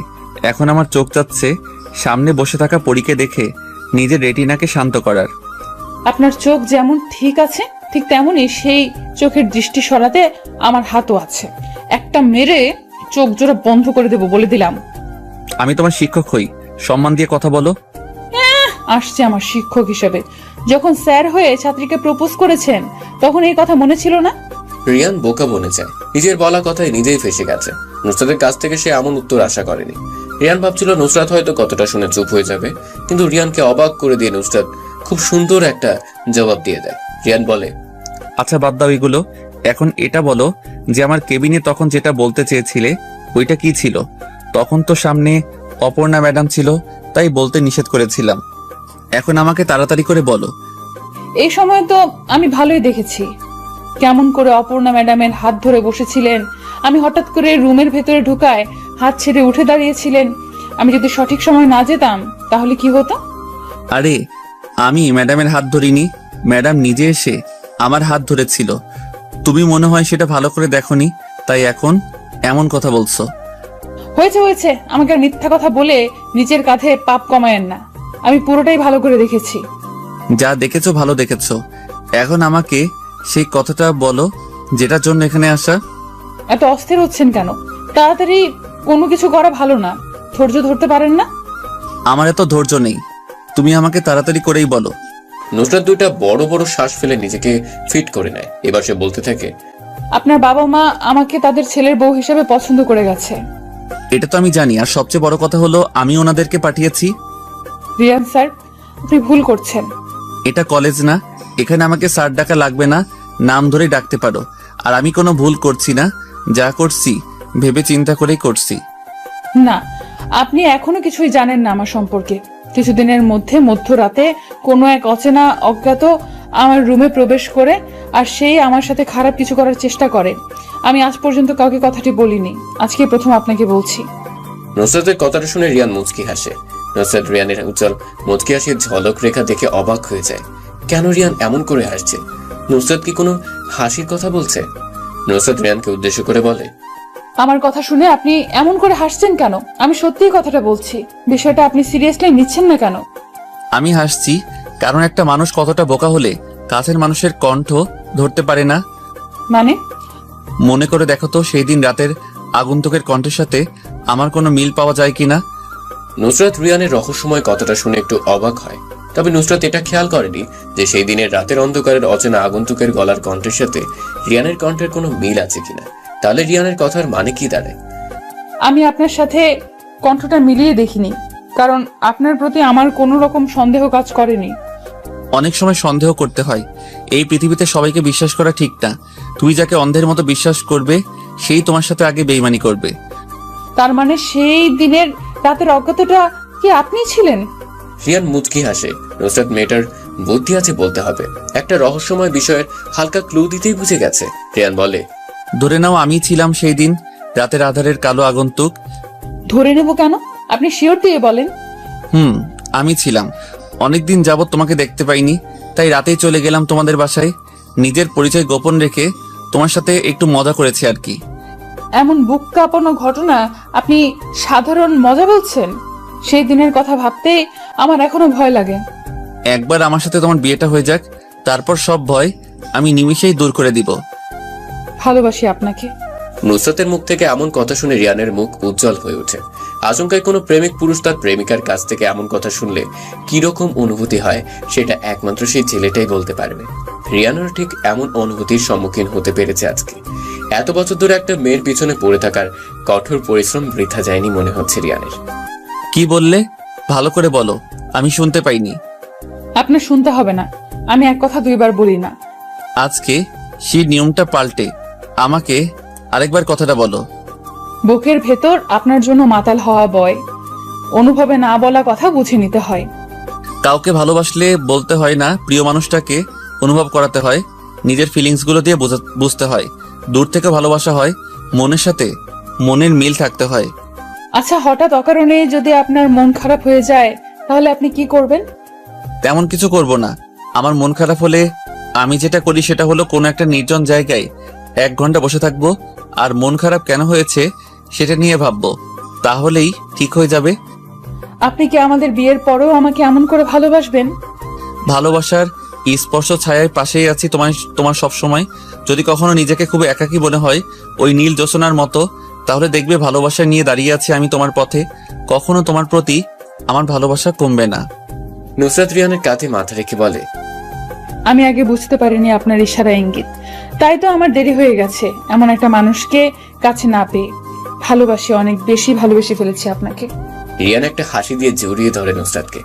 এখন আমার চোখ চাচ্ছে সামনে বসে থাকা পরীকে দেখে নিজের রেটিনাকে শান্ত করার। আপনার চোখ যেমন ঠিক আছে ঠিক তেমনই সেই চোখের দৃষ্টি সরাতে আমার হাতও আছে। একটা মেরে চোখ জোড়া বন্ধ করে দেবো বলে দিলাম। আমি তোমার শিক্ষক হই, সম্মান দিয়ে কথা বলো। আসছে আমার শিক্ষক হিসেবে, যখন স্যার হয়ে ছাত্রীকে প্রপোজ করেছেন তখন এই কথা মনে ছিল না? রিয়ান বোকা বনে যায়, নিজের বলা কথায় নিজেই ফেসে গেছে। নুসরাতের কাছ থেকে সে এমন উত্তর আশা করেনি। রিয়ান ভাবছিল নুসরাত হয়তো কতটা শুনে চুপ হয়ে যাবে, কিন্তু রিয়ানকে অবাক করে দিয়ে নুসরাত খুব সুন্দর একটা জবাব দিয়ে দেয়। রিয়ান বলে, আচ্ছা বাদ দাও এগুলো, এখন এটা বলো যে আমার কেবিনে তখন যেটা বলতে চেয়েছিলে ওইটা কি ছিল? তখন তো সামনে অপর্ণা ম্যাডাম ছিল, তাই বলতে নিষেধ করেছিলাম। এখন আমাকে তাড়াতাড়ি করে বলো। এই সময় তো আমি ভালোই দেখেছি কেমন করে অপর্ণা ম্যাডামের হাত ধরে বসেছিলেন। আমি হঠাৎ করে রুমের ভেতরে ঢুকায় হাত ছেড়ে উঠে দাঁড়িয়েছিলেন। আমি যদি সঠিক সময় না যেতাম তাহলে কি হতো? আরে আমি ম্যাডামের হাত ধরিনি, ম্যাডাম নিজে এসে আমার হাত ধরেছিল। তুমি মনে হয় সেটা ভালো করে দেখোনি, তাই এখন এমন কথা বলছো। হয়েছে হয়েছে, আমাকে আর মিথ্যা কথা বলে নিজের কাঁধে পাপ কমায়েন না। আমি পুরোটাই ভালো করে দেখেছি। যা দেখেছো ভালো দেখেছো, এখন আমাকে সেই কথাটা বলো যেটার জন্য এখানে আসা। এত অস্থির হচ্ছেন কেন? তাড়াতাড়ি কোনো কিছু করা ভালো না। ধৈর্য ধরতে পারেন না? আমার এত ধৈর্য নেই, তুমি আমাকে তাড়াতাড়ি করেই বলো। নুসরাত দুইটা বড় বড় শ্বাস ফেলে নিজেকে ফিট করে নেয়। এবার সে বলতে থাকে, আপনার বাবা মা আমাকে তাদের ছেলের বউ হিসেবে পছন্দ করে গেছে। এটা তো আমি জানি, আর সবচেয়ে বড় কথা হলো আমি ওনাদেরকে পাঠিয়েছি। রিয়ান স্যার, আপনি ভুল করছেন। এটা কলেজ না, এখানে আমাকে স্যার ডাকা লাগবে না, নাম ধরে ডাকতে পারো। আর আমি কোনো ভুল করছি না, যা করছি ভেবে চিন্তা করেই করছি। না, আপনি এখনো কিছুই জানেন না আমার সম্পর্কে। কিছুদিনের মধ্যে মধ্যরাতে কোনো এক অচেনা অজ্ঞাত আমার রুমে প্রবেশ করে আর সেই আমার সাথে খারাপ কিছু করার চেষ্টা করে। আমি আজ পর্যন্ত কাউকে কথাটি বলিনি, আজকে প্রথম আপনাকে বলছি। নুসরাতের কথাটা শুনে রিয়ান মুচকি হাসে। নুসরাত রিয়ানের উজ্জ্বল মুচকি হাসির ঝলক রেখা দেখে অবাক হয়ে যায়। কেন রিয়ান এমন করে হাসছে? নুসরাত কি কোনো হাসির কথা বলছে? নুসরাত রিয়ানকে উদ্দেশ্য করে বলে, আমার কথা শুনে আপনি এমন করে হাসছেন কেন? আমি সত্যিই কথাটা বলছি, বিষয়টা আপনি সিরিয়াসলি নিচ্ছেন না কেন? আমি হাসছি কারণ একটা মানুষ কতটা বোকা হলে কাছের মানুষের কণ্ঠ ধরতে পারে না। মানে? মনে করে দেখো তো সেই দিন রাতের আগন্তুকের কণ্ঠের সাথে আমার কোনো মিল পাওয়া যায় কিনা। নুসরাত রিয়ানের রহস্যময় কথাটা শুনে একটু অবাক হয়। তবে নুসরাত এটা খেয়াল করেনি যে সেই দিনের রাতের অন্ধকারের অচেনা আগন্তুকের গলার কণ্ঠের সাথে রিয়ানের কণ্ঠের কোনো মিল আছে কিনা। তাহলে রিয়ানের কথার মানে কি দাঁড়ায়? আমি আপনার সাথে কণ্ঠটা মিলিয়ে দেখিনি, কারণ আপনার প্রতি আমার কোনো রকম সন্দেহ কাজ করেনি। অনেক সময় সন্দেহ করতে হয়, এই পৃথিবীতে সবাইকে বিশ্বাস করা ঠিক না। তুই যাকে অন্ধের মতো বিশ্বাস করবে সেই তোমার সাথে আগে বেইমানি করবে। তার মানে সেই দিনের রাতের অজ্ঞাতটা কি আপনি ছিলেন? রিয়ান মুচকি হাসে। নুসরাত মেয়েটার বুদ্ধি আছে বলতে হবে, একটা রহস্যময় বিষয়ের হালকা ক্লু দিতেই বুঝে গেছে। রিয়ান বলে, ধরে নাও আমি ছিলাম সেই দিন রাতের আধারের কালো আগন্তুক। ধরে নেব কেন? আপনি শিওর দিয়ে বলেন। আমি ছিলাম। অনেকদিন যাবত তোমাকে দেখতে পাইনি, তাই রাতেই চলে গেলাম তোমাদের বাসায়। নিজের পরিচয় গোপন রেখে তোমার সাথে একটু মজা করেছি আর কি। এমন বুক কাঁপানো ঘটনা আপনি সাধারণ মজা বলছেন? সেই দিনের কথা ভাবতে আমার এখনো ভয় লাগে। একবার আমার সাথে তোমার বিয়েটা হয়ে যাক, তারপর সব ভয় আমি নিমিষেই দূর করে দিব। ভালোবাসি আপনাকে। নুসরাতের মুখ থেকে এমন কথা শুনে রিয়ানের মুখ উজ্জ্বল হয়ে ওঠে। আচমকায় কোনো প্রেমিক পুরুষ তার প্রেমিকার কাছ থেকে এমন কথা শুনলে কিরকম অনুভূতি হয় সেটা একমাত্র সেই ছেলেটাই বলতে পারবে। রিয়ানের ঠিক এমন অনুভূতির সম্মুখীন হতে পেরেছে আজকে। এত বছর ধরে একটা মেয়ের পিছনে পড়ে থাকার কঠোর পরিশ্রম বৃথা যায়নি মনে হচ্ছে রিয়ানের। কি বললে? ভালো করে বলো, আমি শুনতে পাইনি। আপনার শুনতে হবে না, আমি এক কথা দুইবার বলি না। আজকে সেই নিয়মটা পাল্টে আমাকে আরেকবার কথাটা বলো। বুকের ভেতর আপনার জন্য মাতাল হওয়া বয়, অনুভবে না বলা কথা বুঝে নিতে হয়। কাউকে ভালোবাসলে বলতে হয় না, প্রিয় মানুষটাকে অনুভব করাতে হয়, নিজের ফিলিংস গুলো দিয়ে বুঝতে হয়। দূর থেকে ভালোবাসা হয়, মনের সাথে মনের মিল থাকতে হয়। আচ্ছা, হঠাৎ অকারণে যদি আপনার মন খারাপ হয়ে যায় তাহলে আপনি কি করবেন? তেমন কিছু করব না। আমার মন খারাপ হলে আমি যেটা করি সেটা হলো কোনো একটা নির্জন জায়গায় 1 ঘন্টা বসে থাকবো আর মন খারাপ কেন হয়েছে সেটা নিয়ে ভাববো, তাহলেই ঠিক হয়ে যাবে। আপনি কি আমাদের বিয়ের পরেও আমাকে এমন করে ভালোবাসবেন? ভালোবাসার স্পর্শ ছায়ার পাশেই আছি তোমার সব সময়। যদি কখনো নিজেকে খুব একাকী মনে হয় ওই নীল জোছনার মতো, তাহলে দেখবে ভালোবাসা নিয়ে দাঁড়িয়ে আছি আমি তোমার পথে। কখনো তোমার প্রতি আমার ভালোবাসা কমবে না। নুসরাত রিয়ানের কাঁধে মাথা রেখে বলে, আমি আগে বুঝতে পারিনি আপনার ইশারা ইঙ্গিত, তাই তো আমার দেরি হয়ে গেছে এমন একটা মানুষকে কাছে না পেয়ে। ভালোবাসি, অনেক বেশি ভালোবেসে ফেলেছি আপনাকে। রিয়ান একটা হাসি দিয়ে জড়িয়ে ধরে নুসরাতকে।